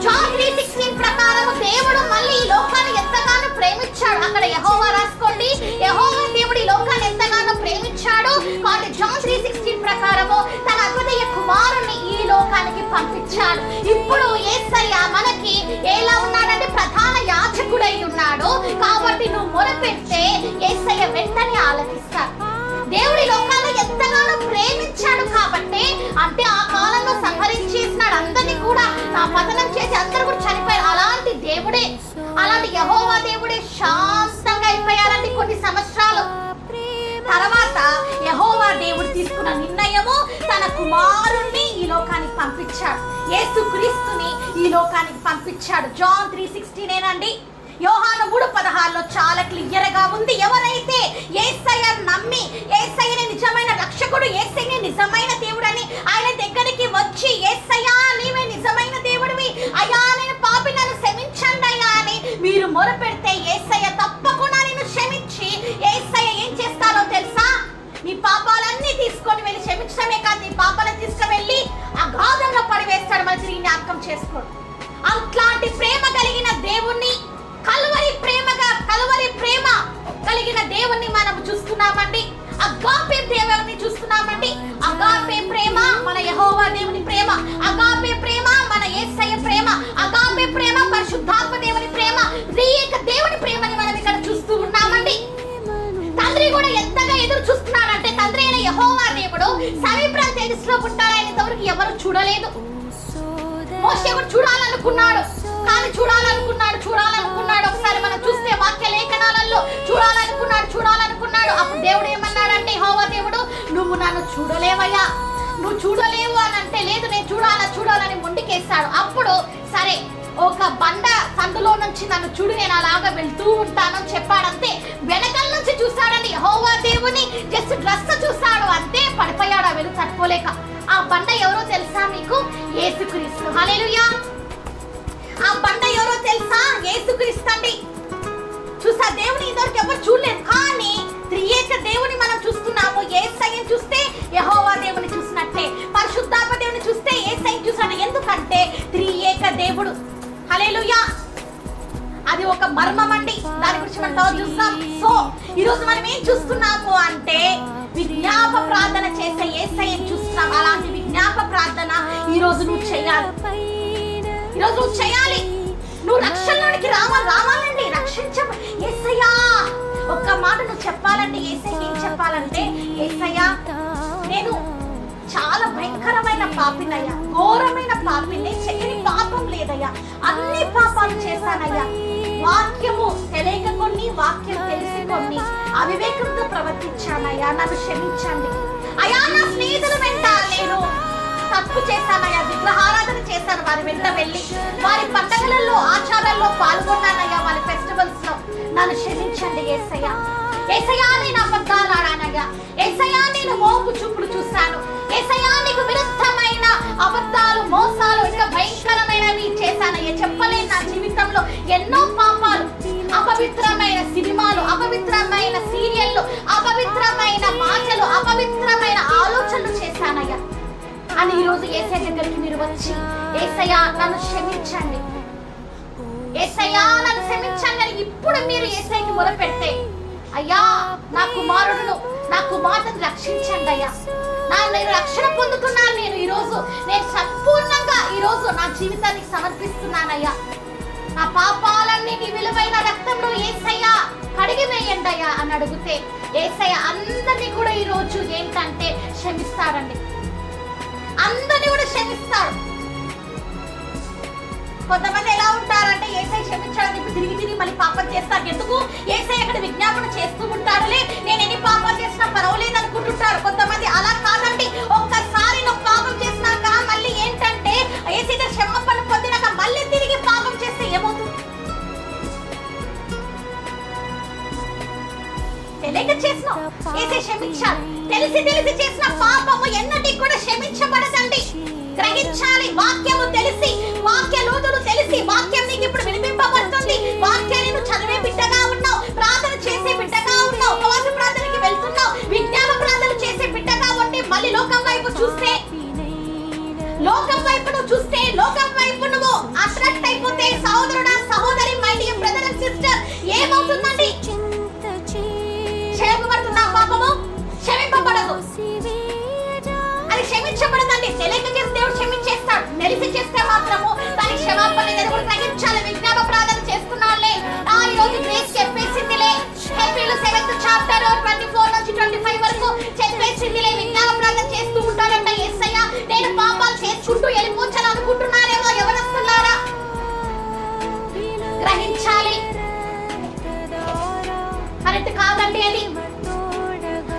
Speaker 1: జాన్ 3:16 ప్రకారం దేవుడు మళ్ళీ ఈ లోకాన్ని ఎంతగానో ప్రేమించాడు. అక్కడ యెహోవా రాసుకోండి, యెహోవా దేవుడు ఈ లోకాన్ని ఎంతగానో ప్రేమించాడు. కాబట్టి జాన్ 3:16 ప్రకారము తన అద్వితీయ కుమారుని ఈ లోకానికి పంపించాడు. ఇప్పుడు యేసయ్య మనకి ఎలా ఉన్నాడంటే ప్రధాన యాజకుడై ఉన్నాడు. కాబట్టి నువ్వు మొరపెడితే యేసయ్య వెంటనే ఆలకిస్తాడు. దేవుడి లోకాన్ని ఎంతగానో ప్రేమించాడు కాబట్టి, అంటే ఆ కాలంలో సంహరించేసినాడు అందరినీ కూడా, నా పతనం చేసి అందరూ కూడా చనిపోయారు. అలాంటి దేవుడే, అలాంటి యెహోవా దేవుడే శాంతంగా అయిపోయారండి కొన్ని సంవత్సరాలు. తర్వాత యెహోవా దేవుడు తీసుకున్న నిర్ణయము తన కుమారుణ్ణి ఈ లోకానికి పంపించాడు. యేసుక్రీస్తుని ఈ లోకానికి పంపించాడు. జాన్ 3:16 యోహాను 3:16 చాలా క్లియర్ గా ఉంది. ఎవరైతే యేసయ్యను నమ్మి యేసయ్యనే నిజమైన రక్షకుడు, యేసయ్యనే నిజమైన దేవుడని ఆయన దగ్గరికి వచ్చి యేసయ్యా నీవే నిజమైన దేవుడివి, అయ్యా నేను పాపి, నన్ను క్షమించండి అయ్యా అని మీరు మొరపెడితే యేసయ్య తప్పకుండా నిన్ను క్షమించి, యేసయ్య ఏం చేస్తారో తెలుసా, నీ పాపాలన్నీ తీసుకొని వెళ్ళి క్షమించడమే కాదు, నీ పాపాలను తీసుకువెళ్ళి అగాధంలో పడివేస్తాడు, మరి తిరిగి జ్ఞాపకం చేసుకోడు. అట్లాంటి ప్రేమ కలిగిన దేవుణ్ణి, కల్వరి ప్రేమ కలిగిన దేవుణ్ణి మనం చూస్తున్నామండి. అగాపే దేవుని చూస్తున్నామండి. అగాపే ప్రేమ మన యెహోవా దేవుని ప్రేమ, అగాపే ప్రేమ మన యేసయ్య ప్రేమ, అగాపే ప్రేమ పరిశుద్ధాత్మ దేవుని ప్రేమ, త్రియేక దేవుని ప్రేమని మనం ఇక్కడ చూస్తూ ఉన్నామండి. తండ్రి కూడా ఎంతగా ఎదురు చూస్తున్నాడంటే, తండ్రి అయిన యెహోవా దేవుడు సమీప తేజస్సులో ఉంటారని ఇంతవరకు ఎవరు చూడలేదు. మోషే కూడా చూడాలనుకున్నాడు, కానీ చూడాలనుకున్నాడు. ఒకసారి మనం చూస్తే వాక్య లేఖనాలలో చూడాలనుకున్నాడు. అప్పుడు దేవుడు ఏమన్నాడంటే, యెహోవా దేవుడు నువ్వు నన్ను చూడలేవయ్యా, నువ్వు చూడలేవు అని అంటే, లేదు నేను చూడాలని ముందుకేస్తాడు. అప్పుడు సరే ఒక బండ సందులో నుంచి నన్ను చూడు, నేను అలాగా వెళ్తూ ఉంటానని చెప్పాడంతే. వెనకాల నుంచి చూస్తాడని యెహోవా దేవుని జస్ట్ డ్రెస్ చూస్తాడు అంతే, పడిపోయాడు ఆ వెలుగు తట్టుకోలేక. ఆ బండ ఎవరో తెలుసా మీకు? యేసుక్రీస్తు. హల్లెలూయా. ఆ బండ ఎవరో తెలుసా? యేసుక్రీస్తు అండి. చూసా దేవుని ఇంతవరకు ఎవరు చూడలేదు, కానీ త్రియేక దేవుని మనం చూస్తున్నాము. యేసయ్యని చూస్తే యెహోవా దేవుని చూసినట్టే, పరిశుద్ధాత్మ దేవుని చూస్తే యేసయ్యని చూసినట్టే. ఎందుకంటే త్రియేక దేవుడు. హల్లెలూయా. అది ఒక మర్మం అండి, దాని గురించి మనం చూస్తాం. సో ఈరోజు మనం ఏం చూస్తున్నాము అంటే విజ్ఞాప ప్రార్థన చేసే యేసయ్యని చూస్తున్నాం. అలాంటి విజ్ఞాప ప్రార్థన ఈరోజు నువ్వు చేయాలి. నువ్వు రక్షణలోనికి రావాలండి. యేసయ్యా ఒక్క మాట నువ్వు చెప్పాలండి. యేసయ్య ఏం చెప్పాలంటే, యేసయ్యా నేను చాలా భయంకరమైన పాపినయ్యా, ఘోరమైన పాపిని, చెయ్యని పాపం లేదయ్యా, అన్ని పాపాలు చేశానయ్యా, వాక్యము తెలియక కొన్ని, వాక్యం తెలిసి కొన్ని అవివేకంతో ప్రవర్తించానయ్యా, నన్ను క్షమించండి అయ్యా. నా స్నేహితుల వెంట నేను తప్పు చేశానయ్యా, విగ్రహారాధన చేశాను, వారి వెంట వెళ్ళి వారి పండగలలో ఆచారాల్లో పాల్గొన్నానయ్యా, వారి ఫెస్టివల్స్ లో, నన్ను క్షమించండి యేసయ్యా. యేసయ్యా నేను అబద్ధాలు ఆడానయ్యా, యేసయ్యా నేను మోపు చూపులు చూశాను, యేసయ్యా నీకు విరుద్ధమైన అబద్ధాలు మోసాలు ఇంకా భయంకరమైనవి చేశానయ్యా. చెప్పలేను నా జీవితంలో ఎన్నో పాపాలు, అపవిత్రమైన సినిమాలు, అపవిత్రమైన సీరియళ్ళు, అపవిత్రమైన మాటలు, అపవిత్రమైన ఆలోచనలు చేశానయ్యా అని ఈరోజు యేసయ్య దగ్గరికి మీరు వచ్చి యేసయ్యా నన్ను క్షమించండి, యేసయ్యా నన్ను క్షమించండి అని ఇప్పుడు మీరు యేసయ్యకి మొరపెడితే, అయ్యా నా కుమారుడును నా కుమార్తెను రక్షించండి అయ్యా, నేను రక్షణ పొందుతున్నాను, నేను సంపూర్ణంగా ఈరోజు నా జీవితానికి సమర్పిస్తున్నానయ్యా, నా పాపాలన్నీ నీ విలువైన రక్తంలో యేసయ్యా కడిగి వేయండి అయ్యా అని అడిగితే యేసయ్య అందరినీ కూడా ఈరోజు ఏంటంటే క్షమిస్తాడండి, అందరినీ కూడా క్షమిస్తాడు. కొంతమంది ఎలా ఉంటారంటే యేసయ్య క్షమించాడని చెప్పి తిరిగి మళ్ళీ పాపం చేస్తారు. ఎందుకు? యేసయ్య అక్కడ విజ్ఞాపన చేస్తూ ఉంటాడులే, నేను ఎన్ని పాపాలు చేసినా పర్వాలేదు అనుకుంటుంటారు. కొంతమంది అలా కాదండి, ఒక్కసారి నువ్వు పాపం చేసినాక మళ్ళీ ఏంటంటే యేసయ్య క్షమాపణ పొందినాక మళ్ళీ తిరిగి పాపం చేస్తే ఏమవుతుంది? తెలియక చేసిన యేసయ్య క్షమించాలి, తెలిసి చేసిన పాపము ఎన్నటికి కూడా క్షమించబడదండి. గ్రహించాలి, వాక్యము తెలిసి, వాక్య లోతులు తెలిసి, వాక్యం నీకు ఇప్పుడు వినిపింపబడుతుంది, వాక్యాన్ని నువ్వు చదివే బిడ్డగా ఉన్నావు, ప్రార్థన చేసే బిడ్డగా ఉన్నావు, ఉపవాస ప్రార్థనకి వెళ్తున్నావు, విజ్ఞాన ప్రార్థన చేసే బిడ్డగా ఉండి మళ్ళీ లోకం వైపు చూస్తే, లోకం వైపు నువ్వు అట్రాక్ట్ అయిపోతే సహోదరుడా సహోదరి, my dear brother and sister, ఏమవుతుందండి? క్షమింపబడుతున్నా పాపము? క్షమింపబడదు, అది క్షమించబడదండి. తెలియక చేస్తే దేవుడు క్షమించేస్తాడు, తెలిసి చేస్తే మాత్రము దాని క్షమాపణ లేదు. కూడా గ్రహించాలి, విజ్ఞాపన ప్రార్థన చేస్తున్నానులే, ఈ రోజు గ్రేస్ చెప్పేసిందిలే, హెబ్రీయుల 7th చాప్టర్ 24 నుంచి 25 వరకు చెప్పేసిందిలే, విజ్ఞాపన ప్రార్థన చేస్తూ ఉంటాడంట యేసయ్య. నేను పాపాలు చేసుకుంటూ వెళ్ళిపోచాను అనుకుంటున్నారేమో ఎవరొస్తున్నారా? గ్రహించాలి, కరెక్ట్ కాదండి అది.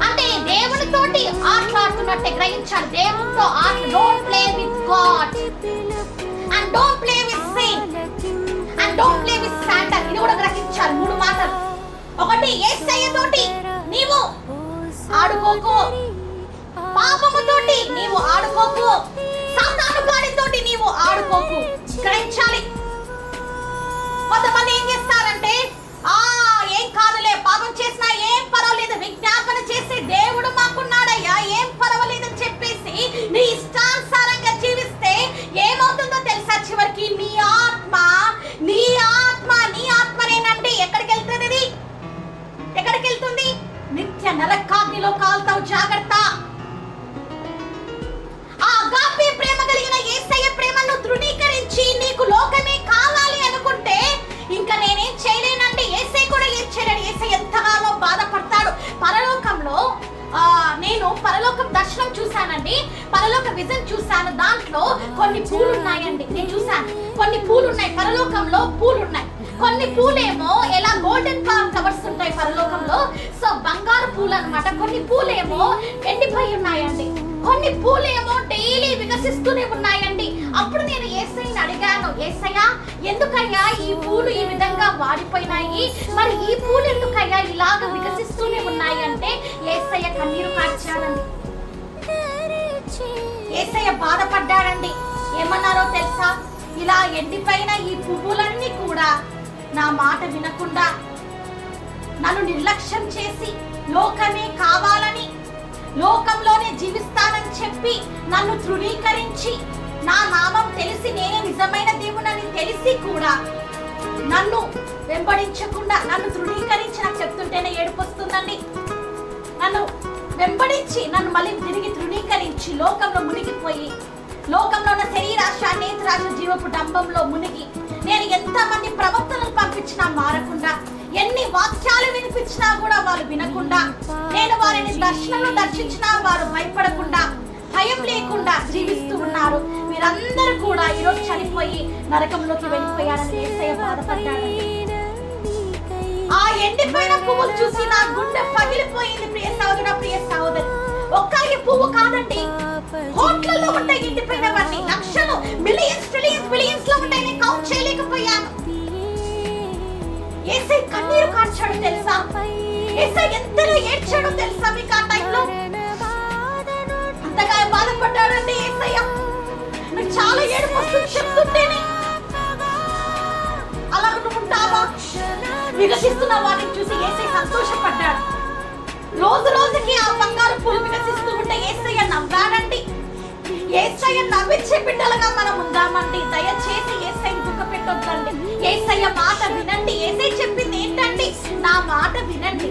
Speaker 1: అంటే దేవునితోటి ఆటలాడుతున్నట్టే గ్రహించాలి, దేవునితో don't play with God and don't play with sin and don't play with Satan. ఇది కూడా గ్రహించాలి. 3 మాటలు. ఒకటి, యేసయ్య తోటి నీవు ఆడుకోకు, పాపముతోటి నీవు ఆడుకోకు, సాతాను గాడితోటి నీవు ఆడుకోకు. గ్రహించాలి. కొంతమంది ఏం చేస్తారంటే ఏం కాదులే, పాపం చేసినా ఏం పర్వాలేదు, విజ్ఞాపన చేసే దేవుడు మాకున్నాడయ్యా, ఏం పర్వాలేదని చెప్పేసి నీ ఇష్టానుసారంగా జీవిస్తే ఏమవుతుందో తెలుసా? చివరికి నీ ఆత్మనేనండి ఎక్కడికి వెళ్తుంది? ఎక్కడికి వెళ్తుంది? నిత్య నరకాగ్నిలో కాల్తావు, జాగ్రత్త. ఆ అగాపే ప్రేమ కలిగిన యేసయ్య ప్రేమను తృణీకరించి నీకు లోకమే కావాలి అనుకుంటే ఇంకా నేనేం చేయలేనండి. యేసయ్య కూడా ఏం చేయలేడు. యేసయ్య ఎంతగానో బాధపడతాడు. పరలోకంలో నేను పరలోకం దర్శనం చూశానండి, పరలోక విజన్ చూశాను. దాంట్లో కొన్ని పూలు ఉన్నాయండి, నేను చూశాను. కొన్ని పూలు ఉన్నాయి, పరలోకంలో పూలు ఉన్నాయి. కొన్ని పూలేమో ఎలా గోల్డెన్ కవర్స్ ఉంటాయి పరలోకంలో, సో బంగారు పూలు అన్నమాట. కొన్ని పూలేమో ఎండిపోయి ఉన్నాయండి, కొన్ని పూలేమో డైలీ వికసిస్తూనే ఉన్నాయండి. అప్పుడు నేను యేసయ్యని అడిగాను, యేసయ్య ఎందుకయ్యా ఈ పూలు ఈ విధంగా వాడిపోయినాయి, మరి ఈ పూలు ఎందుకయ్యా ఇలాగ వికసిస్తూనే ఉన్నాయి అంటే యేసయ్య కన్నీరు కార్చాడండి. యేసయ్య బాధపడ్డాడండి. ఏమన్నారో తెలుసా? ఇలా ఎండిపోయిన ఈ పువ్వులన్నీ కూడా నా మాట వినకుండా నన్ను నిర్లక్ష్యం చేసి లోకమే కావాలని, లోకంలోనే జీవిస్తానని చెప్పి నన్ను తృణీకరించి, నా నామం తెలిసి నేనే నిజమైన దేవుడని తెలిసి కూడా నన్ను వెంబడించకుండా, నన్ను తృణీకరించి, నాకు చెప్తుంటేనే ఏడుపు వస్తుందండి, నన్ను వెంబడించి నన్ను మళ్ళీ తిరిగి తృణీకరించి లోకంలో మునిగిపోయి, లోకంలో ఉన్న శరీరాశ, నేత్రాశ, జీవపు డంబంలో మునిగి నేను ఎంతమంది ప్రవక్తలను పంపించినా మారకుండా, ఎన్ని వాక్యాలు వినిపించినా కూడా వాళ్ళు వినకుండా, నేను వారిని దర్శనంలో దర్శించినా వారు భయపడకుండా, భయం లేకుండా జీవిస్తూ ఉన్నారు. మీరందరూ కూడా ఈరోజు చనిపోయి నరకంలోకి వెళ్ళిపోయారని యేసయ్య బాధపడ్డాడు. ఆ ఎండిపోయిన పువ్వులు చూసి నా గుండె పగిలిపోయింది. ప్రియ సహోదరుడా, ప్రియ సహోదరి, ఒక్క పువ్వు కాదండి, కోట్లలో ఉంటాయి ఎండిపోయినవన్నీ, లక్షలు, మిలియన్స్ లో ఉంటాయి. నేను కౌంట్ చేయలేకపోయాను. యేసయ్య కన్నీరు కార్చాడు తెలుసా? యేసయ్య ఎంతగా ఏడ్చాడో తెలుసా మీకు? ఆ టైంలో అంతగా బాధపడ్డాడండి యేసయ్య. నాకు చాలా ఏడుపు వస్తుంది చెప్తుంటేనే. అలా నువ్వు ఉంటావా? వికసిస్తున్న వారిని చూసి యేసయ్య సంతోషపడ్డాడు. రోజు రోజుకి ఆ బంగారు పూలు వికసిస్తూ ఉంటే యేసయ్య నవ్వాడండి. యేసయ్య నవ్వించే బిడ్డలుగా మనం ఉందామండి. దయచేసి యేసయ్య దుఃఖ పెట్టొద్దండి. యేసయ్య మాట వినండి. యేసయ్య చెప్పింది ఏంటండి? నా మాట వినండి.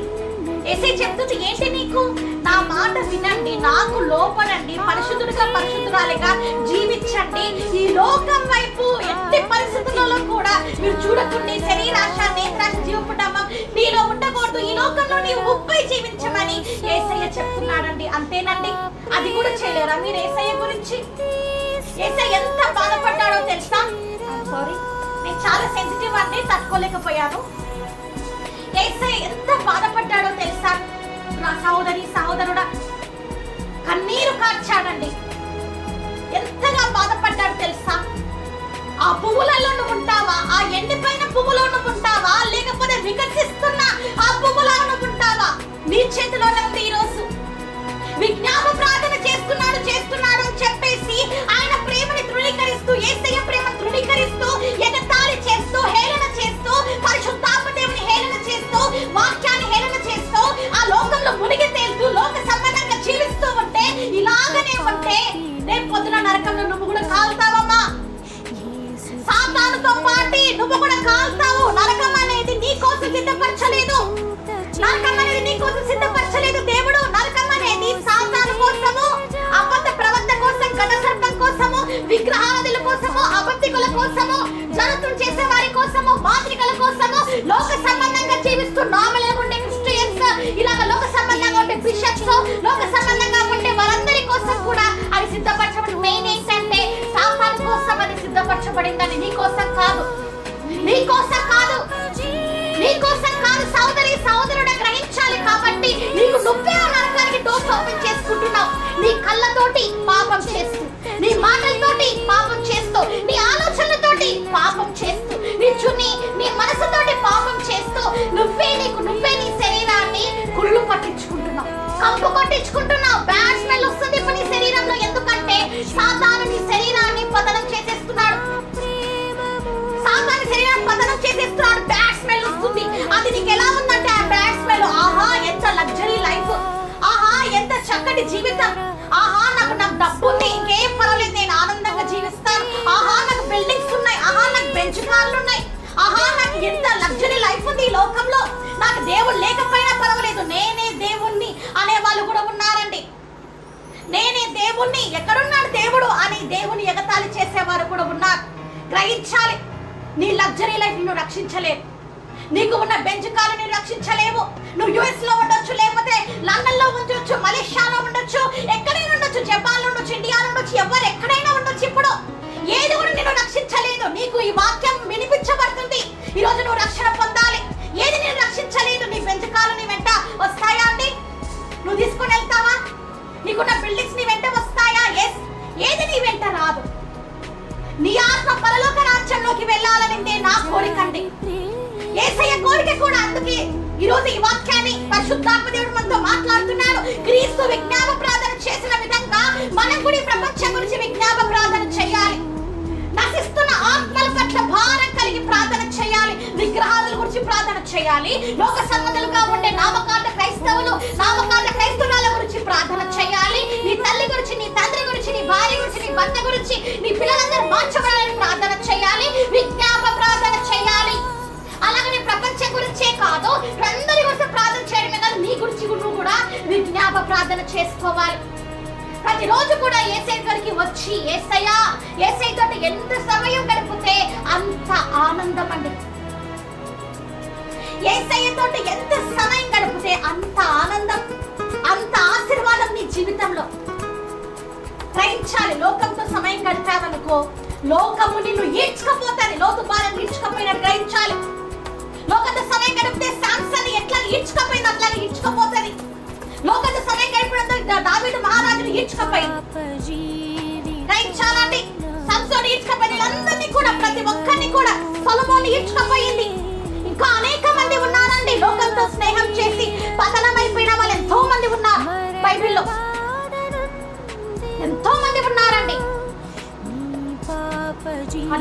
Speaker 1: యేసయ్య చెప్తుంది ఏంటి నీకు? నా మాట వినండి, నాకు లోపడండి, పరిశుద్ధుడిగా పరిశుద్ధురాలిగా జీవించండి. ఈ లోకం వైపు ఎట్టి పరిస్థితులలో కూడా మీరు చూడకుండా శరీరాశ నేత్రాశ జీవపుటమం నీలో ఉండకూడదు. ఈ లోకంలో నీవు ఉప్పై జీవించమని యేసయ్య చెప్తున్నాడండి. అంతేనండి, అది కూడా చేయలేరా మీరు యేసయ్య గురించి? యేసయ్య ఎంత బాధపడ్డాడో తెలుసా? సారీ, నేను చాలా సెన్సిటివ్ అండి, తట్టుకోలేకపోయాను. యేసయ్య ఎంత బాధపడ్డాడో తెలుసా? నా సహోదరి సహోదరుడా, కన్నీరు కార్చాడండి. ఎంతగా బాధపడ్డాడు తెలుసా? ఆ పువ్వులలో నువ్వు ఉంటావా? ఆ ఎండిపోయిన పువ్వులో నువ్వు ఉంటావా? లేకపోతే వికసిస్తున్న ఆ పువ్వులో నువ్వు ఉంటావా? నీ చేతిలోనే ఉంది. ఈరోజు విజ్ఞాప ప్రార్థన చేస్తున్నాడు అని చెప్పేసి ఆయన ప్రేమని తృణీకరిస్తూ, యేసయ్య ప్రేమ తృణీకరిస్తూ, ఎగతాళి చేస్తూ, హేళన చేస్తూ, పరిశుద్ధాత్మ దేవుని హేళన చేస్తూ, వాక్యాన్ని హేళన చేస్తూ, ఆ లోకంలో మునిగి తేలుతూ, లోక సంబంధంగా జీవిస్తూ ఉంటే, ఇలాగనే ఉంటే రేపు పొద్దున నరకంలో నువ్వు కూడా కాలుతావమ్మా. సాతానుతో పాటి నువ్వు కూడా కాలుతావు. నరకం అనేది నీ కోసం సిద్ధపరచలేదు. నరకం అనేది నీ కోసం సిద్ధపరచలేదు దేవుడు. నరకం అనేది సాతాను కోసము, అబద్ధ ప్రవక్త కోసం, గద సర్పం కోసము, విగ్రహారాధుల కోసము, అబద్ధికుల కోసము, జనతులు చేసే వారి కోసము, మాంత్రికుల కోసము, లోక సంబంధంగా జీవిస్తూ నార్మల్ గా ఉండే క్రిస్టియన్స్, ఇలాగ లోక సంబంధంగా ఉండే బిషప్స్, లోక సంబంధంగా ఉండే వారందరి కోసం కూడా అది సిద్ధపరచబడి. మెయిన్ ఏంటంటే సాతాను కోసం అది సిద్ధపరచబడిందని, నీ కోసం కాదు, నీ కోసం కాదు, నీ కోసం కాదు. సోదరి సోదరుడు గ్రహించాలి. కాబట్టి నీకు నువ్వే ఆ నరకానికి డోర్స్ ఓపెన్ చేసుకుంటున్నావు. నీ కళ్ళతోటి పాపం చేస్తూ, నీ మాటలతోటి పాపం చేస్తూ, నీ ఆలోచనలతోటి పాపం చేస్తూ, నీ మనసుతోటి పాపం చేస్తూ, నువ్వే నీ శరీరాన్ని కుళ్ళు పట్టించుకుంటున్నావు, కంపు కొట్టించుకుంటున్నావు. బ్యాడ్ స్మెల్ వస్తుంది ఇప్పుడు నీ శరీరంలో. ఎందుకంటే సాతాను నీ శరీరాన్ని పతనం చేసేస్తున్నాడు. సాతాను శరీరాన్ని పతనం చేసేస్తున్నాడు. బ్యాడ్ స్మెల్ వస్తుంది. అది నీకు ఎలా ఉందంటే ఆ బ్యాడ్ స్మెల్, ఆహా ఎంత లగ్జరీ లైఫ్, ఆహా ఎంత చక్కటి జీవితం, ఆహా నాకు డబ్బు ఉంది, ఇంకేం పర్వాలేదు, నేను ఆనందంగా జీవిస్తాను, ఆహా నాకు బిల్డింగ్స్ ఉన్నాయి, ఆహా నాకు బెంచ్ కార్లు ఉన్నాయి, ఆహా నాకు ఎంత లగ్జరీ లైఫ్ ఉంది ఈ లోకంలో, నాకు దేవుడు లేకపోయినా పర్వాలేదు, నేనే దేవుణ్ణి అనే వాళ్ళు కూడా ఉన్నారండి. నేనే దేవుణ్ణి, ఎక్కడున్నాడు దేవుడు అని దేవుని ఎగతాళి చేసేవారు కూడా ఉన్నారు. గ్రహించాలి. నీ లగ్జరీ లైఫ్ నువ్వు రక్షించలేవు. నీకు ఉన్న బెంచ్ కారు నేను రక్షించలేవు. నువ్వు యుఎస్ లో ఉండొచ్చు, లేకపోతే లండన్ లో ఉండొచ్చు, మలేషియాలో ఉండొచ్చు, ఎక్కడైనా ఉండొచ్చు, జపాన్ లో ఉండొచ్చు, ఇండియాలో ఉండొచ్చు, ఎవరు ఎక్కడైనా ఉండొచ్చు. ఇప్పుడు ఏది కూడా నేను రక్షించలేదు. నీకు ఈ వాక్యం వినిపించబడుతుంది. ఈ రోజు నువ్వు రక్షణ పొందాలి. ఏది నేను రక్షించలేదు. నీ బెంచ్ కారు నీ వెంట వస్తాయా అండి? నువ్వు తీసుకుని వెళ్తావా? నీకున్న బిల్డింగ్స్ నీ వెంట వస్తాయా? ఎస్. ఏది నీ వెంట రాదు. నీ ఆత్మ పరలోక రాజ్యంలోకి వెళ్ళాలనిందే నా కోరికండి. యేసయ్య కోరిక కూడా. అందుకే ఈ రోజు ఈ వాక్యాన్ని పరిశుద్ధాత్మ దేవుడు మనతో మాట్లాడుతున్నాడు. క్రీస్తు విజ్ఞాప ప్రార్థన చేసిన విధంగా మనం కూడా ఈ ప్రపంచం గురించి విజ్ఞాప ప్రార్థన చేయాలి. నశిస్తున్న ఆత్మల పట్ల భారం కలిగి ప్రార్థన చేయాలి. విగ్రహాల గురించి ప్రార్థన చేయాలి. లోక సంబంధాలుగా ఉండే నామకార్థ క్రైస్తవులు, నామకార్థ క్రైస్తవుల గురించి ప్రార్థన చేయాలి. నీ తల్లి గురించి, నీ తండ్రి గురించి, నీ భార్య గురించి, నీ భర్త గురించి, నీ పిల్లలందరూ మార్చబడాలని ప్రార్థన చేయాలి. విజ్ఞాప ప్రార్థన చేయాలి. అలాగనే ప్రపంచం గురించే కాదు, అందరి గురించి ప్రార్థన చేయడమే కాదు, నీ గురించి నువ్వు కూడా విజ్ఞాప ప్రార్థన చేసుకోవాలి. ప్రతిరోజు కూడా యేసయ్య దగ్గరికి వచ్చి యేసయ్య తోటి ఎంత సమయం గడిపితే అంత ఆనందం అండి. యేసయ్య తోటి ఎంత సమయం గడిపితే అంత ఆనందం, అంత ఆశీర్వాదం నీ జీవితంలో. గ్రహించాలి. లోకంతో సమయం గడిపావనుకో లోకము నిన్ను ఈడ్చుకపోతుంది. లోతు బాలను ఈడ్చుకపోయినట్టు గ్రహించాలి. లోకంతో సమయం గడిపితే సాంసన్ ఎట్లా ఈడ్చుకపోయింది అట్లాగే ఈడ్చుకపోతుంది. లోకంతో సమయం గడిపినంత దావీదు మహారాజును ఈడ్చుకపోయింది. గ్రహించాలండి. సంసోను ఈడ్చుకపోయింది. అందరినీ కూడా, ప్రతి ఒక్కరిని కూడా సొలొమోను ఈడ్చుకపోయింది. ఇంకా అనేక మంది ఉన్నారండి. లోకంతో స్నేహం చేసి పతనమైపోయిన వాళ్ళు ఎంతో మంది ఉన్నారు. బైబిల్లో ఎంతో మంది ఉన్నారండి.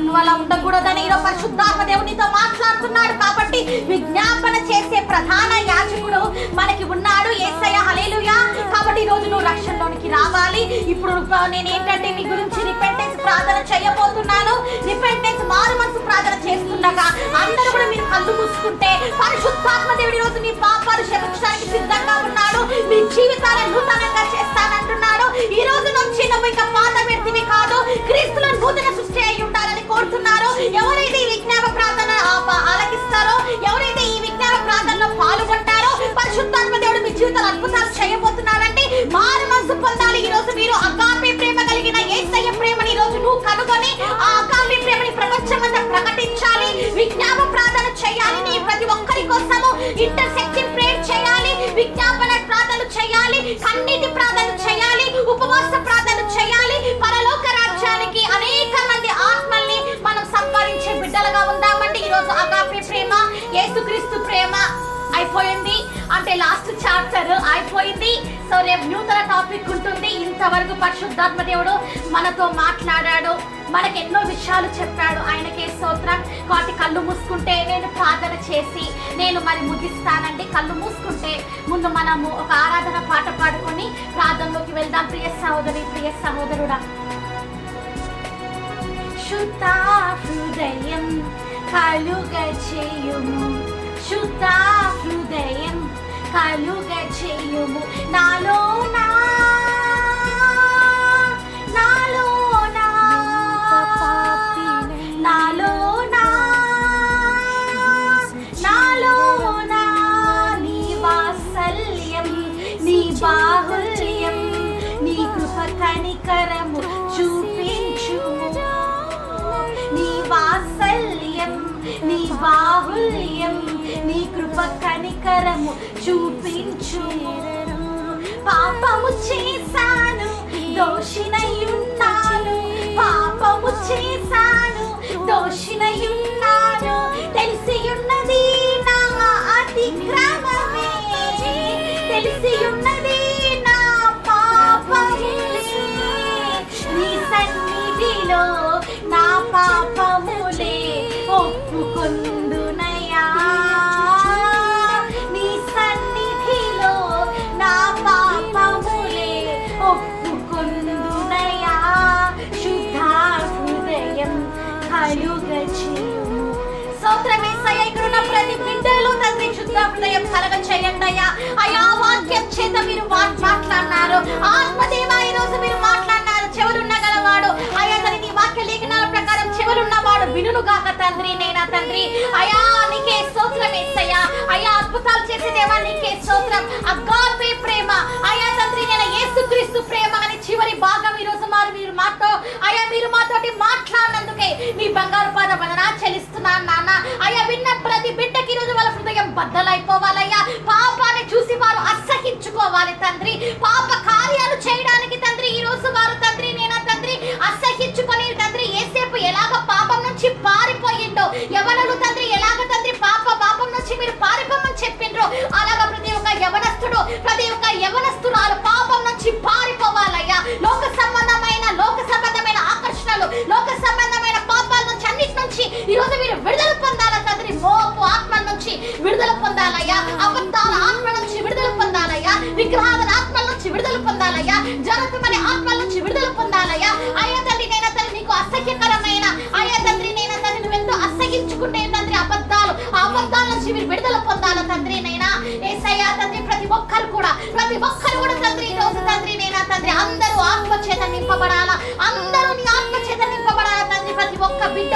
Speaker 1: నువ్వు అలా ఉండకూడదని ఈరోజు పరిశుద్ధాత్మ దేవునితో మాట్లాడుతున్నాడు. కాబట్టి విజ్ఞాపన చేసే ప్రధాన యాజకుడు మనకి ఉన్నాడు, యేసయ్య. హల్లెలూయా. కాబట్టి ఈ రోజు నువ్వు రక్షణలోనికి రావాలి. ఇప్పుడు నేను ఏంటంటే నీ గురించి రిపెంటెన్స్ ప్రార్థన చేయబోతున్నాను. రిపెంటెన్స్ మారు మనసు ప్రార్థన చేస్తుండగా అందరూ కూడా మీరు కళ్ళు మూసుకుంటే పరిశుద్ధాత్మ దేవుడి రోజు మీ పాపాలు క్షమించడానికి సిద్ధంగా ఉన్నాడు. మీ జీవితాలను నూతనంగా చేస్తానంటున్నాడు. ఈ రోజు నుంచి నువ్వు ఇంకా పాత వ్యక్తివి కాదు, క్రీస్తులో నూతన సృష్టి అయి ఉండాలని కోరుతున్నారు. ఎవరైతే ఈ విజ్ఞాప ప్రార్థన ఆలకిస్తారో, ఎవరైతే ఈ విజ్ఞాప ప్రార్థనలో పాల్గొంటారో పరిశుద్ధాత్మ దేవుడు మీ జీవితాలు అద్భుతాలు చేయబోతున్నాడంటే మారు మనసు పొందాలి. ఈ రోజు మీరు అగాపే ప్రేమ కలిగిన యేసయ్య ప్రేమని ఈ రోజు నువ్వు కనుగొని ఆ అగాపే ప్రేమని ప్రపంచమంతా ప్రకటించాలి. విజ్ఞాప ప్రార్థన చేయాలి. నీ ప్రతి ఒక్కరి కోసము ఇంటర్సెక్టింగ్ ప్రేయర్ చేయాలి, విజ్ఞాపన ప్రార్థనలు చేయాలి, కన్నీటి ప్రార్థన చేయాలి, ఉపవాస ప్రార్థన చేయాలి. పరలోక రాజ్యానికి అనేక మంది ఆత్మల్ని మనం సంపాదించే బిడ్డలుగా ఉందామండి. ఈ రోజు అగాపే ప్రేమ, యేసుక్రీస్తు ప్రేమ అయిపోయింది అంటే లాస్ట్ చాప్టర్ అయిపోయింది. సో రేపు నూతన టాపిక్ ఉంటుంది. ఇంతవరకు పరిశుద్ధాత్మ దేవుడు మనతో మాట్లాడాడు, మనకి ఎన్నో విషయాలు చెప్పాడు. ఆయనకే స్తోత్రం. కాబట్టి కళ్ళు మూసుకుంటే నేను ప్రార్థన చేసి నేను మరి ముగిస్తానండి. కళ్ళు మూసుకుంటే ముందు మనము ఒక ఆరాధన పాట పాడుకొని ప్రార్థనలోకి వెళ్దాం. ప్రియ సహోదరి, ప్రియ సహోదరుడా, శుద్ధ హృదయం కలుగ చేయుము, శుద్ధ హృదయం కలుగ చేయుము నాలోనా, నాలోనా, నాలోనా, నాలోనా నీ వాత్సల్యం, నీ బాహుల్యం, నీ కృప కనికరము చూపించుము. నీ వాత్సల్యం, నీ బాహుల్యం, నీ కృప కనికరము చూపించుము. పాపము చేశాను, దోషినయున్నాను, పాపము చేశాను, దోషినయున్నాను, తెలిసియున్నది నా అతిక్రమమే, తెలిసియున్నది నా పాపమే. నీ సన్నిధిలో నా పాపములే ఒప్పుకొందునయా, నీ సన్నిధిలో నా పాపములే ఒప్పుకొందునయా. శుద్ధ హృదయం కలుగ చేయుము. స్తోత్రమేసయ్యా. ఇక్కడున్న ప్రతి బిడ్డలో తండ్రి శుద్ధ హృదయం కలగ చేయండి అయ్యా. అయ్యా వాక్యం చేత మీరు మాట్లాడినారు, ఆత్మదేవా ఈ రోజు మీరు మాట్లాడినారు. చెవులున్న గలవాడు అయ్యా తన నీ వాక్య లేఖనాల ప్రకారం చెవులున్నవాడు వినుగాక తండ్రి. నేనా తండ్రి అయ్యా నీకే స్తోత్రమేసయ్యా. అయ్యా అద్భుతాలు చేసే దేవా నీకే స్తోత్రం. అగాపే ప్రేమ అయ్యా తండ్రి, నేను యేసుక్రీస్తు ప్రేమ అని చివరి భాగం ఈ రోజు మీరు మాతో అయ్యా మీరు మాతోటి మాట్లాడినందుకే నీ బంగారు పాద వందనా చెల్లిస్తున్నాను నాన్న. అయ్యా విన్న ప్రతి బిడ్డకి ఈ రోజు వాళ్ళ హృదయం బద్దలైపోవాలయ్యా. పాపాన్ని చూసి వారు అసహించుకోవాలి తండ్రి. పాప కార్యాలు చేయడానికి తండ్రి ఈ రోజు వారు తండ్రి నేనా తండ్రి అసహించుకొని తండ్రి ఏసేపు ఎలాగ పాపం నుంచి పారిపోయిండో, యవనులు తండ్రి ఎలాగ తండ్రి పాపం నుంచి మీరు పారిపోమని చెప్పిండ్రో, అలాగా ప్రతి ఒక్క యవనస్తుడు ప్రతి ఒక్క యవనస్తురాలు పాపం నుంచి పారిపోవాలయ్యా. లోక సంబంధమైన ఆకర్షణలు, లోక సంబంధమైన పాపాల నుంచి అన్నిటి నుంచి ఈ రోజు మీరు విడుదల పొందాలా తండ్రి. మోపు ఆత్మ నుంచి విడుదల పొందాలయ్యా, అబద్ధాల ఆత్మ నుంచి విడుదల పొందాలయ్యా, విగ్రహాల ఆత్మల నుంచి విడుదల పొందాలయ్యా, జనతమనే ఆత్మల నుంచి విడుదల పొందాలయ్యా. అయ్యా తండ్రి నేనా తండ్రి నీకు అసహ్యకరమైన అయ్యా తండ్రి నేనా తండ్రి నువ్వెంతో అసహించుకుంటే తండ్రి అబద్ధాల నుంచి మీరు విడుదల పొందాల తండ్రి. నైనా యేసయ్యా తండ్రి ప్రతి ఒక్కరు కూడా తండ్రి ఈ రోజు తండ్రి నేనా తండ్రి అందరూ ఆత్మ చేత నింపబడాలా, అందరూ నీ ఆత్మ చేత నింపబడాలా తండ్రి. ప్రతి ఒక్క బిడ్డ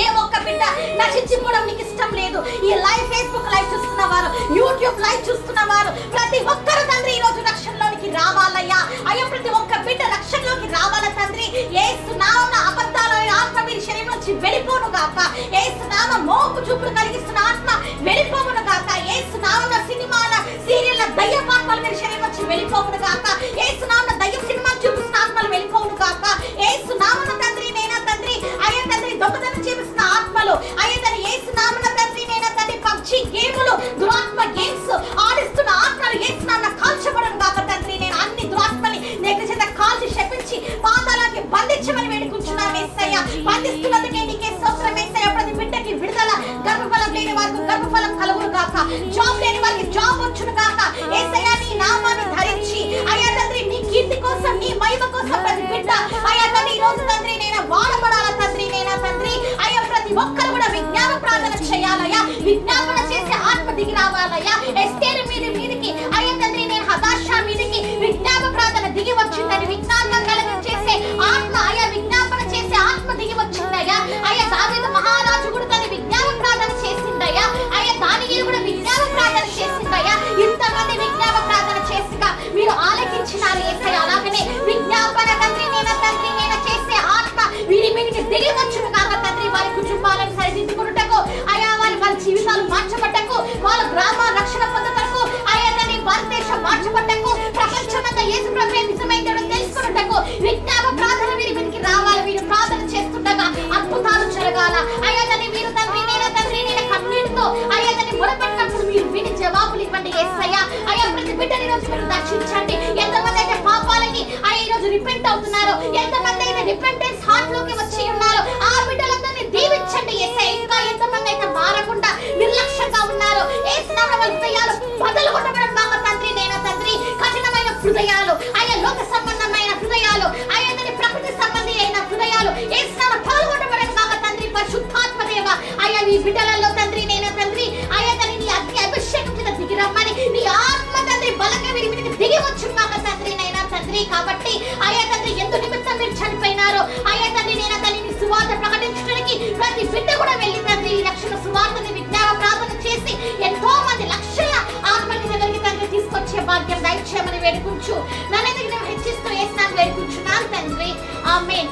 Speaker 1: ఏ ఒక్క బిడ్డ నశించిపోవడం నీకు ఇష్టం లేదు. ఈ లైవ్ ఫేస్బుక్ లైవ్ చూస్తున్నవారు, యూట్యూబ్ లైవ్ చూస్తున్నవారు ప్రతి ఒక్కరు తండ్రి ఈ రోజు రక్షణలోనికి రావాలయ్యా. అయ్యా ప్రతి ఒక్క బిడ్డ రక్షణలోకి రావాల తండ్రి. యేసు నామమున అబద్ధాలైన ఆత్మ వీరి శరీరం నుంచి వెళ్ళిపోను గాక. యేసు నామ మోపు చూపులు కలిగిస్తున్న ఆత్మ వెళ్ళిపోవును గాక. యేసు నామమున సినిమాల సీరియల్ దయ్యపాత్మలు వీరి శరీరం నుంచి వెళ్ళిపోవును గాక. యేసు నామమున దయ్యం సినిమాలు చూపిస్తున్న ఆత్మలు వెళ్ళిపోవును గాక. యేసు నామమున తండ్రి నేనా తండ్రి అయ్యా తండ్రి దొంగతనం చేపిస్తున్న ఆత్మలు అయ్యా తండ్రి యేసు నామమున తండ్రి నేనా తండ్రి పిచ్చి గేములు, దురాత్మ గేమ్స్ ఆడిస్తున్న ఆత్మలు యేసునామమున కాల్చబడును గాక తండ్రి. నేను అన్ని దురాత్మని నేటి చేత కాల్చి శపించి పాతాళానికి బంధించమని వేడుకుంటున్నాను యేసయ్య. బంధిస్తున్నందుకే నీకే స్తోత్రం యేసయ్య. ప్రతి బిడ్డకి విడుదల, గర్భఫలం లేని వారికి గర్భఫలం కలుగును గాక, జాబ్ లేని వారికి జాబ్ వచ్చును గాక యేసయ్య. నీ నామాన్ని ధరించి అయ్యా తండ్రి నీ కీర్తి కోసం, నీ మహిమ కోసం ప్రతి బిడ్డ అయ్యా తండ్రి ఈ రోజు తండ్రి నేను వాడబడాల తండ్రి. నేనా తండ్రి అయ్యా ప్రతి ఒక్కరు కూడా విజ్ఞాపన ప్రార్థన చేయాలయ్యా. విజ్ఞాపన చేసే ఆత్మ దిగి రావాలయ్యా. ఎస్తేరు మీదికి అయ్యా తండ్రి నేను హతాశ మీదికి విజ్ఞాపన ప్రార్థన దిగి వచ్చిందని, విజ్ఞాపన కలిగి చేసే ఆత్మ అయ్యా విజ్ఞాపన చేసే ఆత్మ దిగి వచ్చిందయ్యా. అయ్యా దావీదు మహారాజు కూడా తన విజ్ఞాపన ప్రార్థన చేసిందయ్యా. అయ్యా దానియేలు కూడా విజ్ఞాపన ప్రార్థన చేసిందయ్యా. ఇంతమంది విజ్ఞాపన ప్రార్థన చేసిగా మీరు ఆలకించినారు యేసయ్య. అలాగనే విజ్ఞాపన తండ్రి నేను చేసే ఆత్మ వీరి మీదకి దిగి వచ్చును కాక తండ్రి. వారి కుటుంబాలను సరిదిద్దుకున్నటకు అయ్యా వారి జీవితాలు మార్చబట్టకు, వాళ్ళ గ్రామ రక్షణ పొందుటకు అయ్యా తండ్రి భారతదేశం మార్చబట్టకు, ప్రపంచమంతా యేసు ప్రభువే నిజమైన దేవుడు తెలుసుకున్నటకు విజ్ఞాపన ప్రార్థన వీరి మీదకి రావాలి. వీరు ప్రార్థన చేస్తుండగా అద్భుతాలు జరగాల అయ్యా తండ్రి. మీరు తండ్రి నేను కన్నీటితో అయ్యా తండ్రి మొరపెట్టినప్పుడు మీరు విని జవాబులు ఇవ్వండి యేసయ్య. అయ్యా ప్రతి బిడ్డని రోజు మీరు దర్శించండి. ఎంతమంది అయితే పాపాలకి అయ్యా ఈ రోజు రిపెంట్ అవుతున్నారో, ఎంతమంది అయితే రిపెంటెన్స్ హార్ట్ లోకి వచ్చి ఉన్నారో ఆ బిడ్డలందరినీ దీవించండి యేసయ్య. ఇంకా ఎంతమంది అయితే మారకుండా నిర్లక్ష్యంగా ఉన్నారో యేసునామమున వాళ్ళ హృదయాలు బదలు కొట్టబడను గాక తండ్రి. నేనా తండ్రి కఠినమైన హృదయాలు అయ్యా లోక సంబంధమైన హృదయాలు అయ్యా తండ్రి ప్రకృతి సంబంధి అయిన హృదయాలు యేసునామమున పగలగొట్టబడను గాక తండ్రి. పరిశుద్ధాత్మ దేవ అయ్యా ఈ బిడ్డలలో తండ్రి నేనా తండ్రి అయ్యా తండ్రి నీ అగ్ని అభిషేకం చేత దిగి రమ్మని, నీ ఆత్మ తండ్రి బలంగా వీరి మీదకి దిగి వచ్చును గాక తండ్రి. నేనా తండ్రి కాబట్టి అయ్యా తండ్రి ఎందు నిమిత్తం మీరు చనిపోయినారో అయ్యా తండ్రి నేనా తండ్రి నీ సువార్త ప్రకటించడానికి ప్రతి బిడ్డ కూడా వెళ్ళి తండ్రి ఈ రక్షణ సువార్తని విజ్ఞాపన ప్రార్థన చేసి ఎంతో మంది లక్షల ఆత్మని దగ్గరికి తండ్రి తీసుకొచ్చే భాగ్యం దయచేయమని వేడుకుంటూ నన్ను హెచ్చిస్తూ యేసునామమున వేడుకుంటున్నాను తండ్రి. ఆమేన్.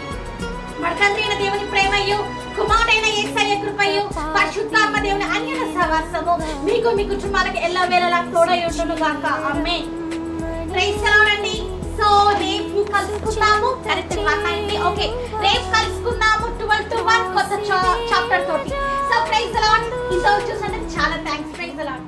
Speaker 1: మన తండ్రి అయిన దేవుని ప్రేమయు, కుమారుడైన యేసయ్య కృపయు, పరిశుద్ధాత్మ దేవుని అన్యోన్య సహవాసము మీకు మీ కుటుంబాలకు ఎల్లవేళలా తోడై ఉండును గాక. ఆమేన్. ప్రైజ్ ది లార్డ్ అండి. సో రేపు కలుసుకుందాము కరెక్ట్ 190. ఓకే రేపు కలుసుకుందాము 12 to 1 కొత్త చాప్టర్ తోటి. So praise the lord. ఇంతవరకు చూసినందుకు చాలా థాంక్స్. Praise the lord.